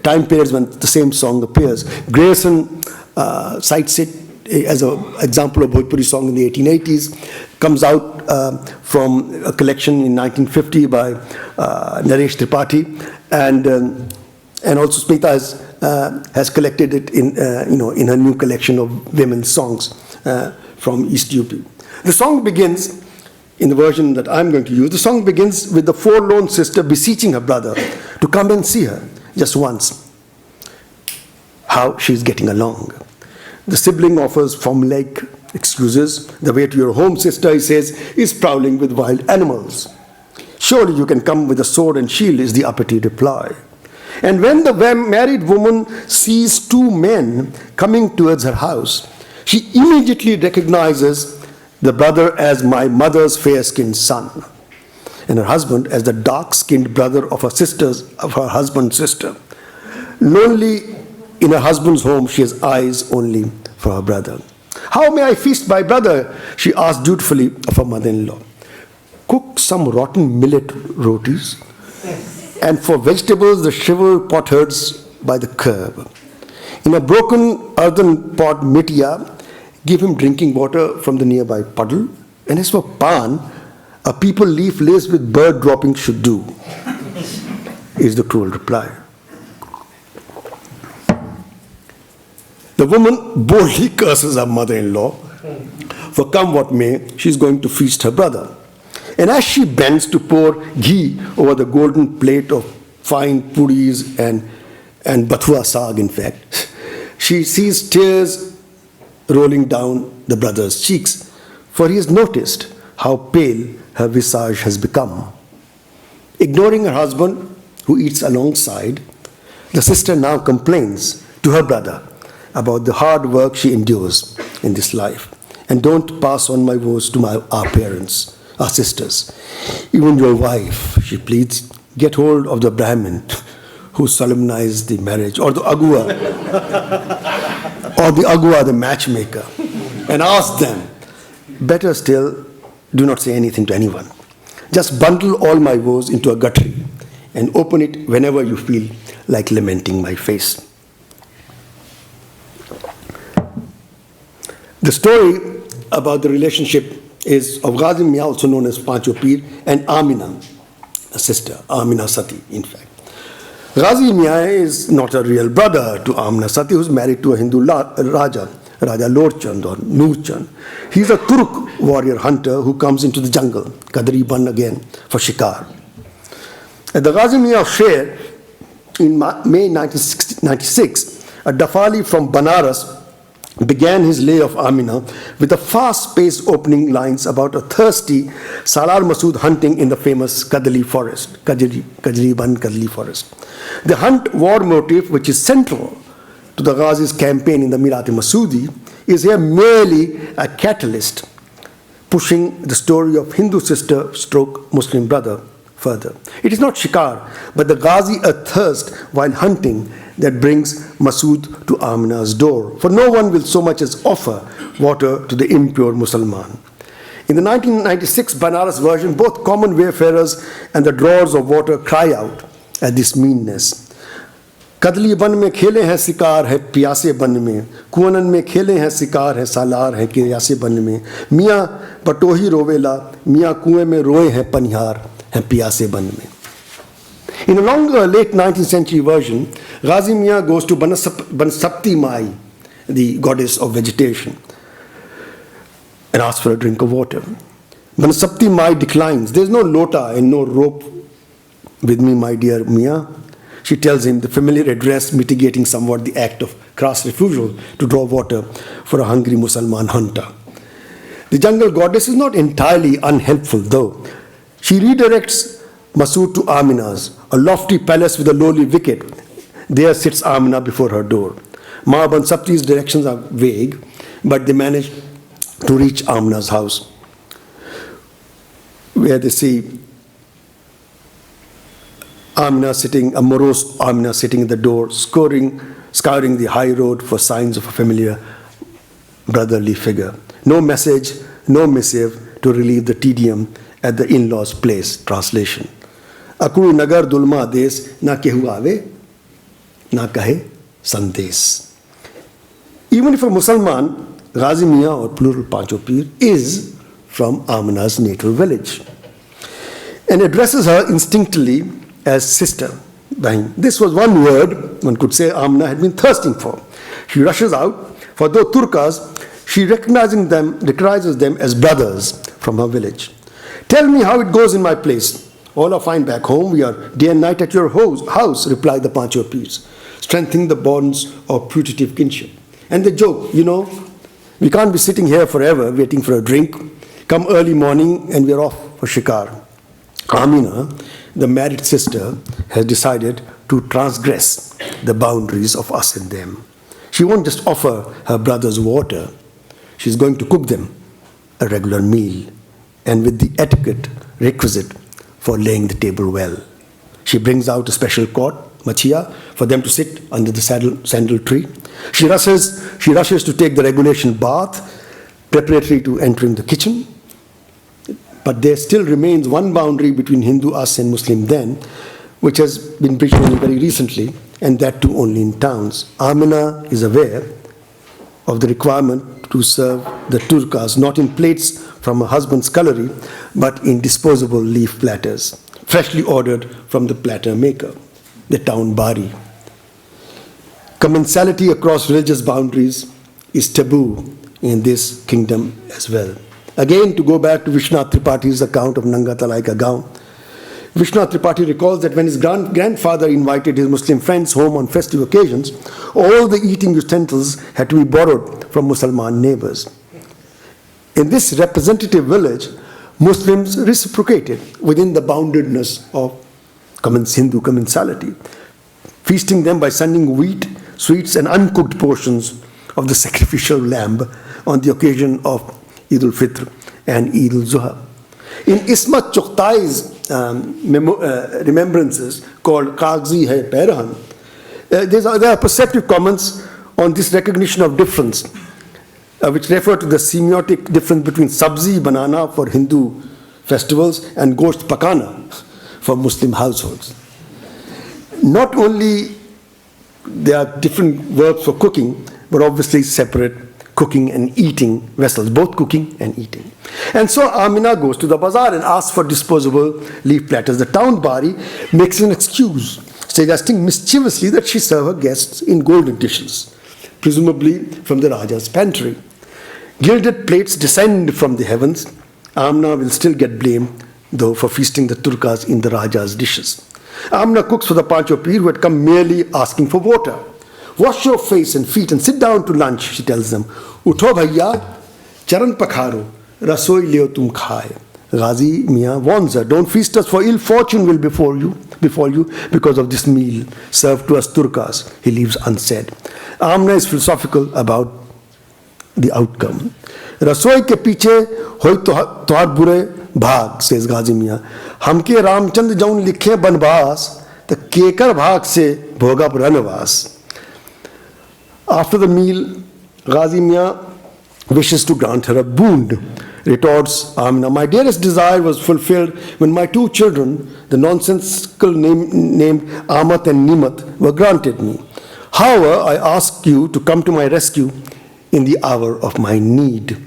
Speaker 1: time periods when the same song appears. Grayson cites it as an example of Bhojpuri song in the 1880s, comes out from a collection in 1950 by Naresh Tripathi, and also Smita has collected it in her new collection of women's songs from East UP. The song begins, in the version that I'm going to use, the song begins with the forlorn sister beseeching her brother to come and see her just once, how she's getting along. The sibling offers formulaic excuses. The way to your home, sister, he says, is prowling with wild animals. Surely you can come with a sword and shield, is the uppity reply. And when the married woman sees two men coming towards her house, she immediately recognizes the brother as my mother's fair-skinned son, and her husband as the dark-skinned brother of her husband's sister. Lonely in her husband's home, she has eyes only for her brother. How may I feast my brother? She asked dutifully of her mother-in-law. Cook some rotten millet rotis, and for vegetables the shriveled potsherds by the curb. In a broken earthen pot mitiya, give him drinking water from the nearby puddle, and as for pan, a peepal leaf laced with bird droppings should do, is the cruel reply. The woman boldly curses her mother-in-law, for come what may, she's going to feast her brother. And as she bends to pour ghee over the golden plate of fine puris and bathua saag, in fact, she sees tears rolling down the brother's cheeks, for he has noticed how pale her visage has become. Ignoring her husband, who eats alongside, the sister now complains to her brother about the hard work she endures in this life. And don't pass on my woes to our parents, our sisters. Even your wife, she pleads, get hold of the Brahmin who solemnized the marriage, or the Agua, the matchmaker, and ask them. Better still, do not say anything to anyone. Just bundle all my woes into a guttery and open it whenever you feel like lamenting my face. The story about the relationship is of Ghazi Mian, also known as Pancho Pir, and Amina, a sister, Amina Sati, in fact. Ghazi Mian is not a real brother to Amina Sati, who is married to a Hindu Raja Lord Chand or Noor Chand. He is a Turk warrior hunter who comes into the jungle, Kadri Ban again, for shikar. At the Ghazi Mian of Sher, in May 1996, a Dafali from Banaras began his lay of Amina with the fast-paced opening lines about a thirsty Salar Masood hunting in the famous Kadli forest, Kajri Ban Kadli forest. The hunt war motif, which is central to the Ghazi's campaign in the Mirat-e-Masoodi, is here merely a catalyst pushing the story of Hindu sister stroke Muslim brother further. It is not shikar, but the Ghazi athirst while hunting that brings Masood to Amina's door. For no one will so much as offer water to the impure Musalman. In the 1996 Banaras version, both common wayfarers and the drawers of water cry out at this meanness. कदली बन में खेले हैं शिकार है प्यासे बन में, कुआनन में खेले हैं शिकार है सालार है कियासे बन में, मियाँ पटोही रोवेला, मियाँ कुएं में रोए हैं पनिहार है पियासे बन में. In a longer late 19th century version, Ghazi Mian goes to Bansapti Mai, the goddess of vegetation, and asks for a drink of water. Bansapti Mai declines. There is no lota and no rope with me, my dear Mian. She tells him the familiar address, mitigating somewhat the act of crass refusal to draw water for a hungry Musalman hunter. The jungle goddess is not entirely unhelpful, though. She redirects Masood to Amina's, a lofty palace with a lowly wicket. There sits Amina before her door. Ma Bansapti's directions are vague, but they manage to reach Amina's house, where they see Amina sitting, a morose Amina sitting at the door, scouring the high road for signs of a familiar brotherly figure. No message, no missive to relieve the tedium at the in-laws' place. Translation. Akuru nagar dulma des na kehu ave, na kahe sandes. Even if a Musalman, Ghazi Mian or plural Pancho Pir, is from Amina's native village and addresses her instinctively as sister. This was one word one could say Amina had been thirsting for. She rushes out, for though Turkas, she recognizes them as brothers from her village. Tell me how it goes in my place. All are fine back home. We are day and night at your house, replied the Pancho Pirs, strengthening the bonds of putative kinship. And the joke, we can't be sitting here forever waiting for a drink. Come early morning and we're off for shikar. Amina, the married sister, has decided to transgress the boundaries of us and them. She won't just offer her brothers water. She's going to cook them a regular meal, and with the etiquette requisite for laying the table well. She brings out a special cot, machia, for them to sit under the sandal tree. She rushes to take the regulation bath, preparatory to entering the kitchen. But there still remains one boundary between Hindu us and Muslim then, which has been breached only very recently, and that too only in towns. Amina is aware of the requirement to serve the turkas not in plates from her husband's scullery, but in disposable leaf platters, freshly ordered from the platter maker, the town bari. Commensality across religious boundaries is taboo in this kingdom as well. Again, to go back to Vishwanath Tripathi's account of Nanga Talai Ka Gaon, Vishwanath Tripathi recalls that when his grandfather invited his Muslim friends home on festive occasions, all the eating utensils had to be borrowed from Musalman neighbors. In this representative village, Muslims reciprocated within the boundedness of Hindu commensality, feasting them by sending wheat, sweets, and uncooked portions of the sacrificial lamb on the occasion of Eid al-Fitr and Eid al-Zuha. In Ismat Chughtai's remembrances called Kagzi Hai Pairahan, there are perceptive comments on this recognition of difference, which refer to the semiotic difference between sabzi, banana for Hindu festivals and gosht pakana for Muslim households. Not only there are different verbs for cooking, but obviously separate cooking and eating vessels, both cooking and eating. And so Amina goes to the bazaar and asks for disposable leaf platters. The town bari makes an excuse, suggesting mischievously that she serve her guests in golden dishes, presumably from the Raja's pantry. Gilded plates descend from the heavens. Amina will still get blamed, though, for feasting the Turkas in the Raja's dishes. Amina cooks for the Pancho Pir, who had come merely asking for water. Wash your face and feet and sit down to lunch, she tells them. Utho bhaiya, charan pakharo, rasoi leo tum khaye. Ghazi Mian warns her, don't feast us, for ill fortune will befall you because of this meal served to us Turkas. He leaves unsaid. Amina is philosophical about the outcome. Rasoi ke piche hoy tohar bure bhag, says Ghazi Mian. Hamke Ramchand jaun likhe banbas, the kekar bhag se bhoga puranavas. After the meal, Ghazi Mian wishes to grant her a boon. Retorts Amina, my dearest desire was fulfilled when my two children, the nonsensical named Amat and Nimat, were granted me. However, I ask you to come to my rescue in the hour of my need.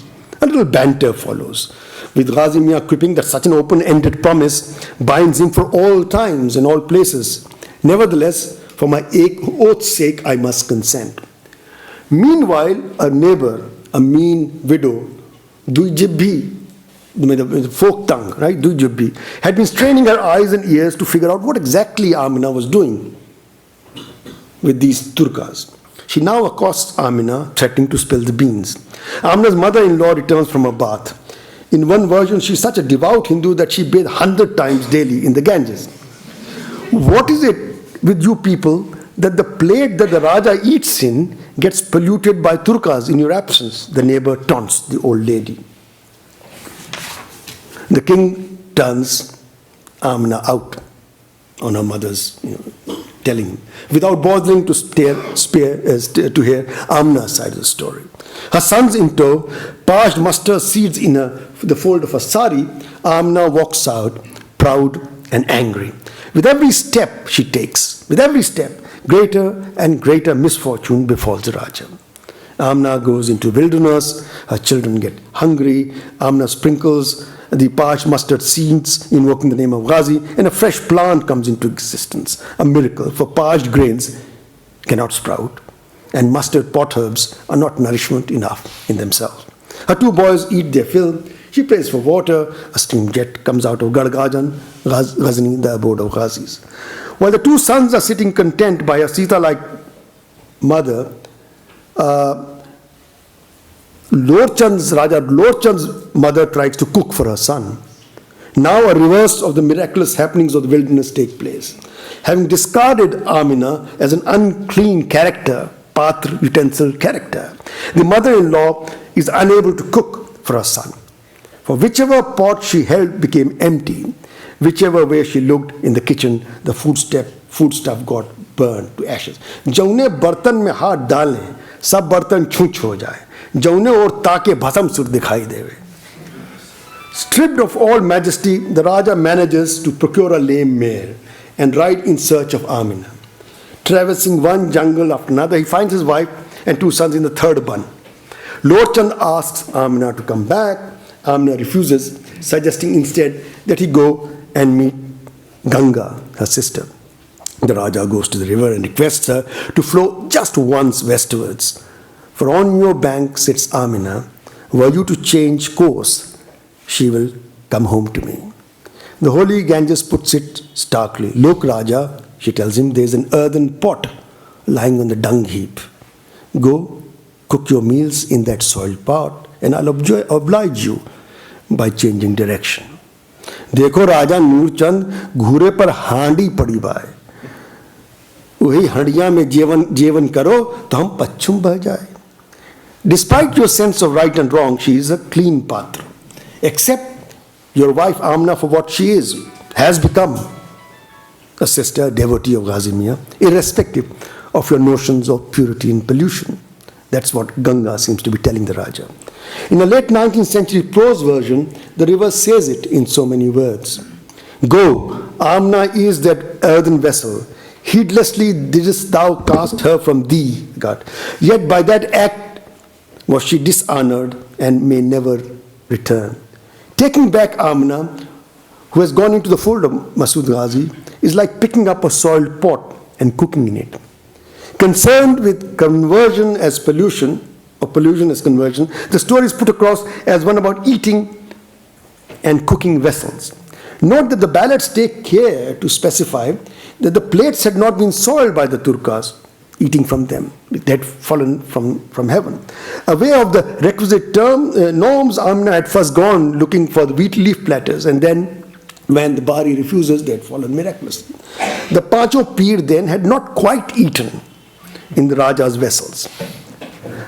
Speaker 1: A little banter follows, with Ghazi Mian quipping that such an open-ended promise binds him for all times and all places. Nevertheless, for my oath's sake, I must consent. Meanwhile, a neighbor, a mean widow, Duijibbi, the folk tongue, right, Duijibbi, had been straining her eyes and ears to figure out what exactly Amina was doing. with these Turkas. She now accosts Amina, threatening to spill the beans. Amina's mother-in-law returns from a bath. In one version, she's such a devout Hindu that she bathes 100 times daily in the Ganges. What is it with you people that the plate that the Raja eats in gets polluted by Turkas in your absence? The neighbor taunts the old lady. The king turns Amina out on her mother's telling him, without bothering to hear Amina's side of the story. Her sons in tow, parched mustard seeds in the fold of her sari, Amina walks out, proud and angry. With every step she takes, greater and greater misfortune befalls the Raja. Amina goes into wilderness, her children get hungry, Amina sprinkles the parched mustard seeds, invoking the name of Ghazi, and a fresh plant comes into existence, a miracle, for parched grains cannot sprout, and mustard potherbs are not nourishment enough in themselves. Her two boys eat their fill, she prays for water, a steam jet comes out of Ghazni, the abode of Ghazis. While the two sons are sitting content by a Sita-like mother, Raja Lord Chand's mother tries to cook for her son. Now a reverse of the miraculous happenings of the wilderness take place. Having discarded Amina as an unclean character, patra, utensil character, the mother-in-law is unable to cook for her son. For whichever pot she held became empty, whichever way she looked in the kitchen, the foodstuff got burned to ashes. जौने बर्तन में हाथ डालें, सब बर्तन छूछ हो जाए. जौने और ताके भस्म सुर दिखाई देवे. Stripped of all majesty, the Raja manages to procure a lame mare and ride in search of Amina. Traversing one jungle after another, he finds his wife and two sons in the third bun. Lord Chand asks Amina to come back. Amina refuses, suggesting instead that he go and meet Ganga, her sister. The Raja goes to the river and requests her to flow just once westwards. For on your bank sits Amina. Were you to change course, she will come home to me. The holy Ganges puts it starkly. Look, Raja, she tells him, there is an earthen pot lying on the dung heap. Go, cook your meals in that soiled pot, and I'll oblige you by changing direction. देखो राजा नूरचंद घूरे पर हांडी पड़ी bye. वही हंडिया में जेवन करो तो हम पश्चिम बह जाए. Despite your sense of right and wrong, she is a clean patra. Accept your wife Amina for what she is, has become a sister, devotee of Ghazi Mian, irrespective of your notions of purity and pollution. That's what Ganga seems to be telling the Raja. In a late 19th century prose version, the river says it in so many words. Go, Amina is that earthen vessel. Heedlessly didst thou cast her from thee, God. Yet by that act was she dishonored and may never return. Taking back Amina, who has gone into the fold of Masood Ghazi, is like picking up a soiled pot and cooking in it. Concerned with conversion as pollution, or pollution as conversion, the story is put across as one about eating and cooking vessels. Note that the ballads take care to specify that the plates had not been soiled by the Turkas eating from them. They had fallen from heaven. Aware of the requisite norms, Amina had first gone looking for the wheat leaf platters, and then when the Bari refuses, they had fallen miraculously. The Pancho Peer then had not quite eaten in the Raja's vessels.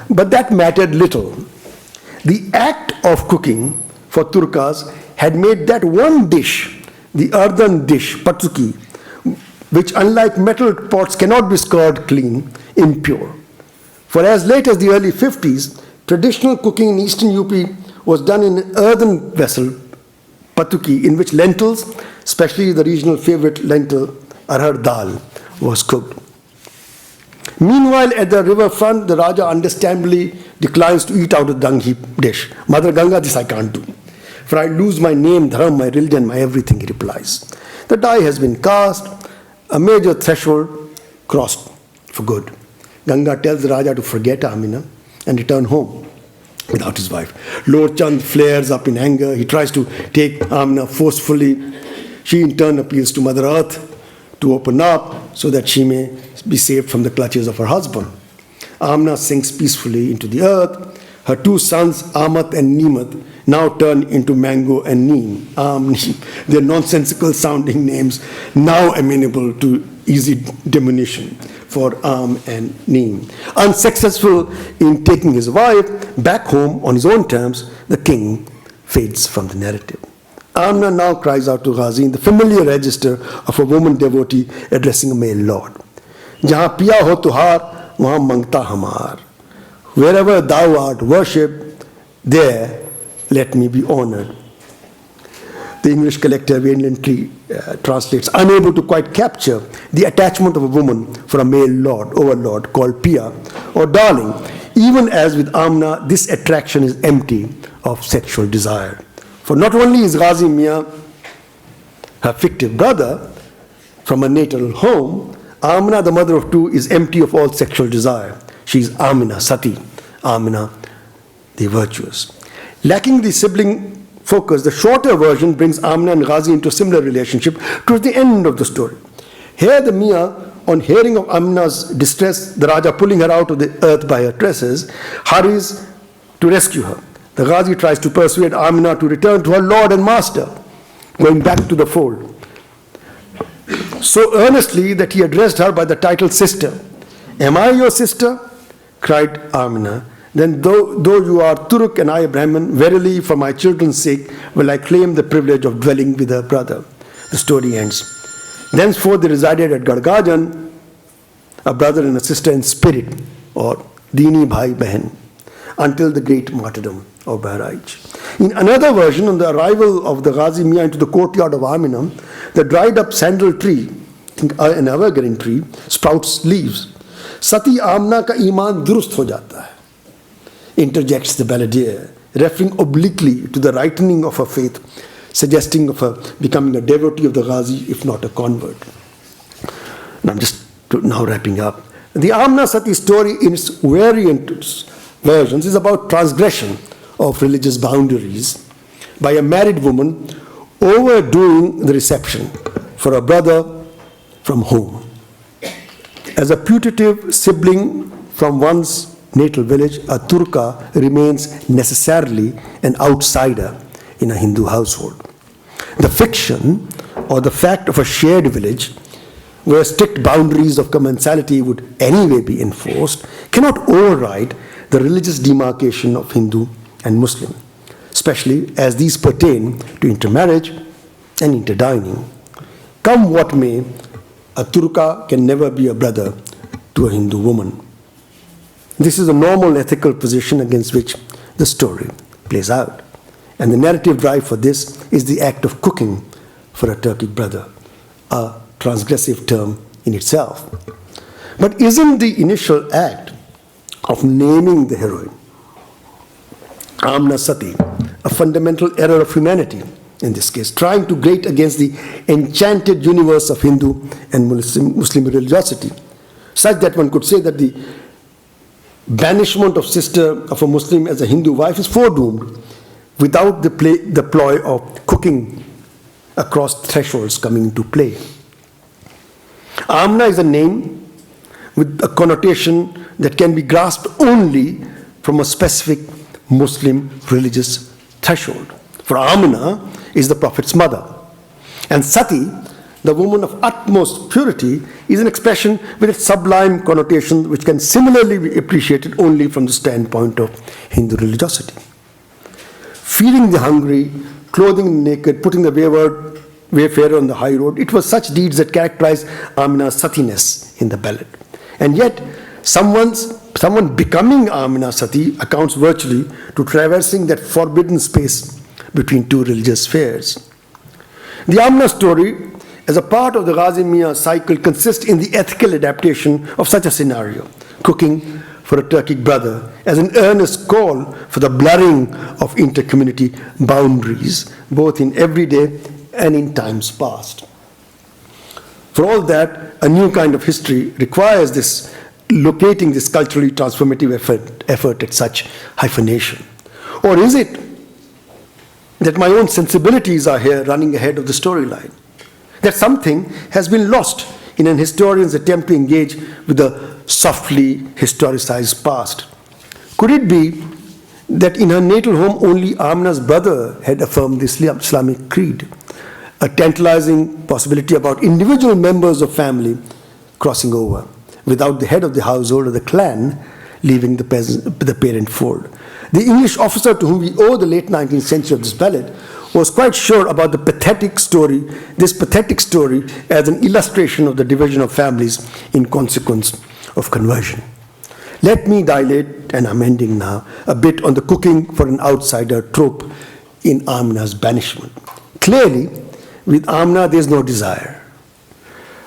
Speaker 1: But that mattered little. The act of cooking for Turkas had made that one dish, the earthen dish, patuki, which unlike metal pots cannot be scoured clean, impure. For as late as the early 50s, traditional cooking in eastern UP was done in an earthen vessel, patuki, in which lentils, especially the regional favorite lentil, arhar dal, was cooked. Meanwhile, at the river front, the Raja understandably declines to eat out of the dung heap dish. Mother Ganga, this I can't do. For I lose my name, dharma, my religion, my everything, he replies. The die has been cast, a major threshold crossed for good. Ganga tells the Raja to forget Amina and return home without his wife. Lord Chand flares up in anger. He tries to take Amina forcefully. She in turn appeals to Mother Earth to open up so that she may be saved from the clutches of her husband. Amna sinks peacefully into the earth. Her two sons, Amat and Nemat, now turn into Mango and Neem. Neem. Their nonsensical sounding names, now amenable to easy diminution for and Neem. Unsuccessful in taking his wife back home on his own terms, the king fades from the narrative. Amna now cries out to Ghazi in the familiar register of a woman devotee addressing a male lord. Jahan piya ho tuhar, wahan mangta hamar. Wherever thou art worshipped, there let me be honored. The English collector valiantly translates, unable to quite capture the attachment of a woman for a male lord, overlord called Pia or darling. Even as with Amna, this attraction is empty of sexual desire. For not only is Ghazi Mia her fictive brother from a natal home, Amina, the mother of two, is empty of all sexual desire. She is Amina, Sati, Amina, the virtuous. Lacking the sibling focus, the shorter version brings Amina and Ghazi into a similar relationship towards the end of the story. Here the Mia, on hearing of Amina's distress, the Raja pulling her out of the earth by her tresses, hurries to rescue her. The Ghazi tries to persuade Amina to return to her lord and master, going back to the fold, so earnestly that he addressed her by the title sister. Am I your sister? Cried Amina. Then though you are Turk and I a Brahmin, verily for my children's sake will I claim the privilege of dwelling with her brother. The story ends. Thenceforth they resided at Gargajan, a brother and a sister in spirit, or Dini Bhai Behan, until the great martyrdom of Bahraij. In another version, on the arrival of the Ghazi Mia into the courtyard of Amina, the dried up sandal tree, an evergreen tree, sprouts leaves. Sati Amna ka iman durust ho jata hai, interjects the balladeer, referring obliquely to the rightening of her faith, suggesting of her becoming a devotee of the Ghazi, if not a convert. Now I'm just now wrapping up. The Amna Sati story in its variant versions is about transgression of religious boundaries by a married woman overdoing the reception for a brother from home. As a putative sibling from one's natal village, a Turka remains necessarily an outsider in a Hindu household. The fiction or the fact of a shared village where strict boundaries of commensality would anyway be enforced cannot override the religious demarcation of Hindu and Muslim, especially as these pertain to intermarriage and interdining. Come what may, a Turka can never be a brother to a Hindu woman. This is a normal ethical position against which the story plays out. And the narrative drive for this is the act of cooking for a Turkic brother, a transgressive term in itself. But isn't the initial act of naming the heroine, Amna Sati, a fundamental error of humanity, in this case, trying to grate against the enchanted universe of Hindu and Muslim religiosity, such that one could say that the banishment of sister of a Muslim as a Hindu wife is foredoomed without the ploy of cooking across thresholds coming into play. Amna is a name with a connotation that can be grasped only from a specific Muslim religious threshold. For Amina is the Prophet's mother, and Sati, the woman of utmost purity, is an expression with its sublime connotation which can similarly be appreciated only from the standpoint of Hindu religiosity. Feeding the hungry, clothing the naked, putting the wayward wayfarer on the high road, it was such deeds that characterized Amina's Satiness in the ballad. And yet, someone becoming Amina Sati accounts virtually to traversing that forbidden space between two religious fairs. The Amina story, as a part of the Ghazi Mia cycle, consists in the ethical adaptation of such a scenario, cooking for a Turkic brother, as an earnest call for the blurring of inter-community boundaries, both in everyday and in times past. For all that, a new kind of history requires this, locating this culturally transformative effort at such hyphenation. Or is it that my own sensibilities are here running ahead of the storyline? That something has been lost in an historian's attempt to engage with the softly historicized past? Could it be that in her natal home only Amina's brother had affirmed the Islamic creed? A tantalizing possibility about individual members of family crossing over, without the head of the household or the clan leaving the parent fold. The English officer to whom we owe the late 19th century of this ballad was quite sure about this pathetic story as an illustration of the division of families in consequence of conversion. Let me dilate, and I'm ending now, a bit on the cooking for an outsider trope in Amina's banishment. Clearly, with Amina, there's no desire.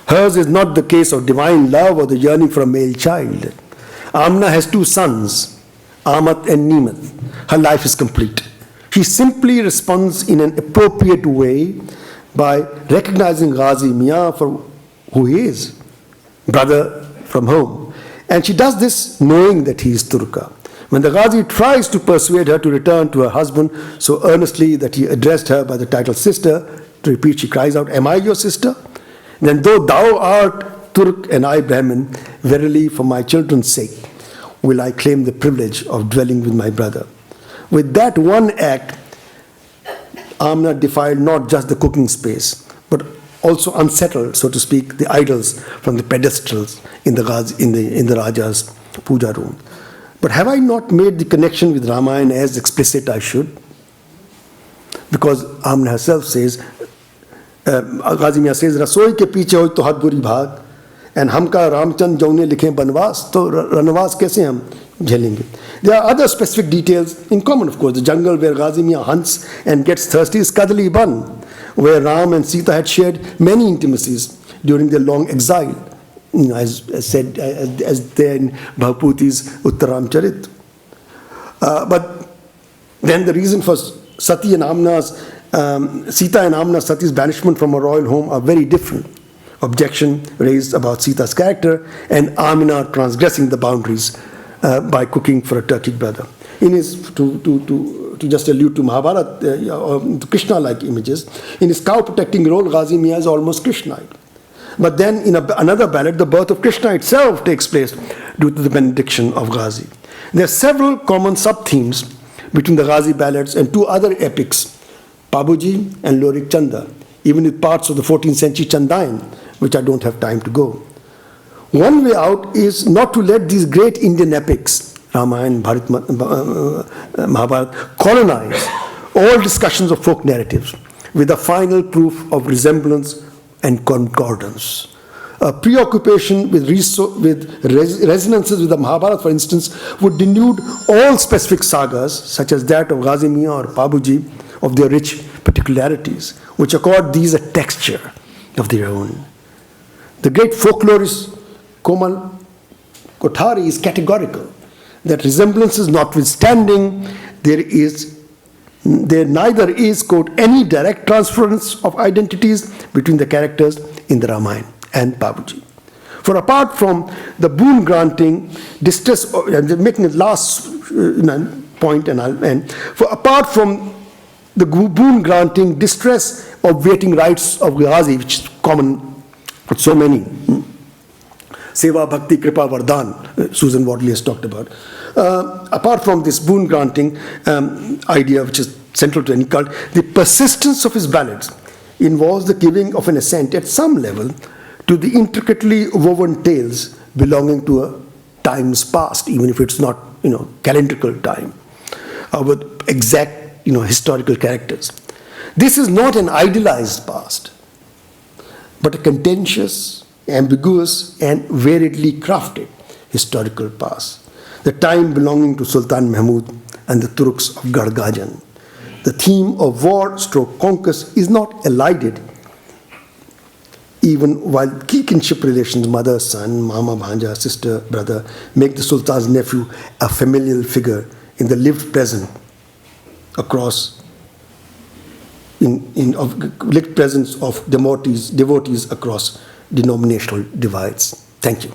Speaker 1: Hers is not the case of divine love or the yearning for a male child. Amina has two sons, Ahmad and Nimat. Her life is complete. She simply responds in an appropriate way by recognizing Ghazi Mian for who he is, brother from home. And she does this knowing that he is Turka. When the Ghazi tries to persuade her to return to her husband so earnestly that he addressed her by the title sister, to repeat, she cries out, "Am I your sister? Then though thou art Turk and I Brahmin, verily for my children's sake will I claim the privilege of dwelling with my brother." With that one act, Amina defiled not just the cooking space, but also unsettled, so to speak, the idols from the pedestals in the Raja's puja room. But have I not made the connection with Ramayana as explicit I should? Because Amina herself says, Ghazi Mian says, "Rasoi ke piche hoy to had buri bhag, and हमका रामचंद्र जौने लिखे बनवास तो रनवास कैसे हम झेलेंगे." There are other specific details in common, of course. The jungle where Ghazi Mian hunts and gets thirsty is Kadali Ban, where Ram and Sita had shared many intimacies during their long exile, as there in Bhagputi's Uttaram Charit. But then the reason for Sita and Amna's Sati's banishment from a royal home are very different. Objection raised about Sita's character and Amina transgressing the boundaries by cooking for a Turkic brother. In his, to just allude to Mahabharata, Krishna-like images, in his cow-protecting role, Ghazi Mian is almost Krishnite. But then in another ballad, the birth of Krishna itself takes place due to the benediction of Ghazi. There are several common sub-themes between the Ghazi ballads and two other epics, Pabuji and Lorik Chanda, even with parts of the 14th century Chandayan, which I don't have time to go. One way out is not to let these great Indian epics, Ramayana, Mahabharata, colonize all discussions of folk narratives with a final proof of resemblance and concordance. A preoccupation with resonances with the Mahabharata, for instance, would denude all specific sagas, such as that of Ghazi Mian or Pabuji, of their rich particularities, which accord these a texture of their own. The great folklorist Komal Kothari is categorical that resemblances notwithstanding, there neither is, quote, any direct transference of identities between the characters in the Ramayana and Pabuji. For apart from the boon granting distress, I'm making a last point and I'll end. For apart from the boon granting distress of waiting rights of Ghazi, which is common with so many, Seva, Bhakti, Kripa, Vardhan, Susan Wadley has talked about. Apart from this boon granting idea, which is central to any cult, the persistence of his ballads involves the giving of an assent at some level to the intricately woven tales belonging to a times past, even if it's not, calendrical time, with exact, historical characters. This is not an idealized past, but a contentious, ambiguous, and variedly crafted historical past. The time belonging to Sultan Mahmud and the Turks of Gargajan. The theme of war/conquest is not elided, even while key kinship relations, mother, son, mama, bhanja, sister, brother, make the Sultan's nephew a familial figure in the lived present across lived presence of devotees across denominational divides. Thank you.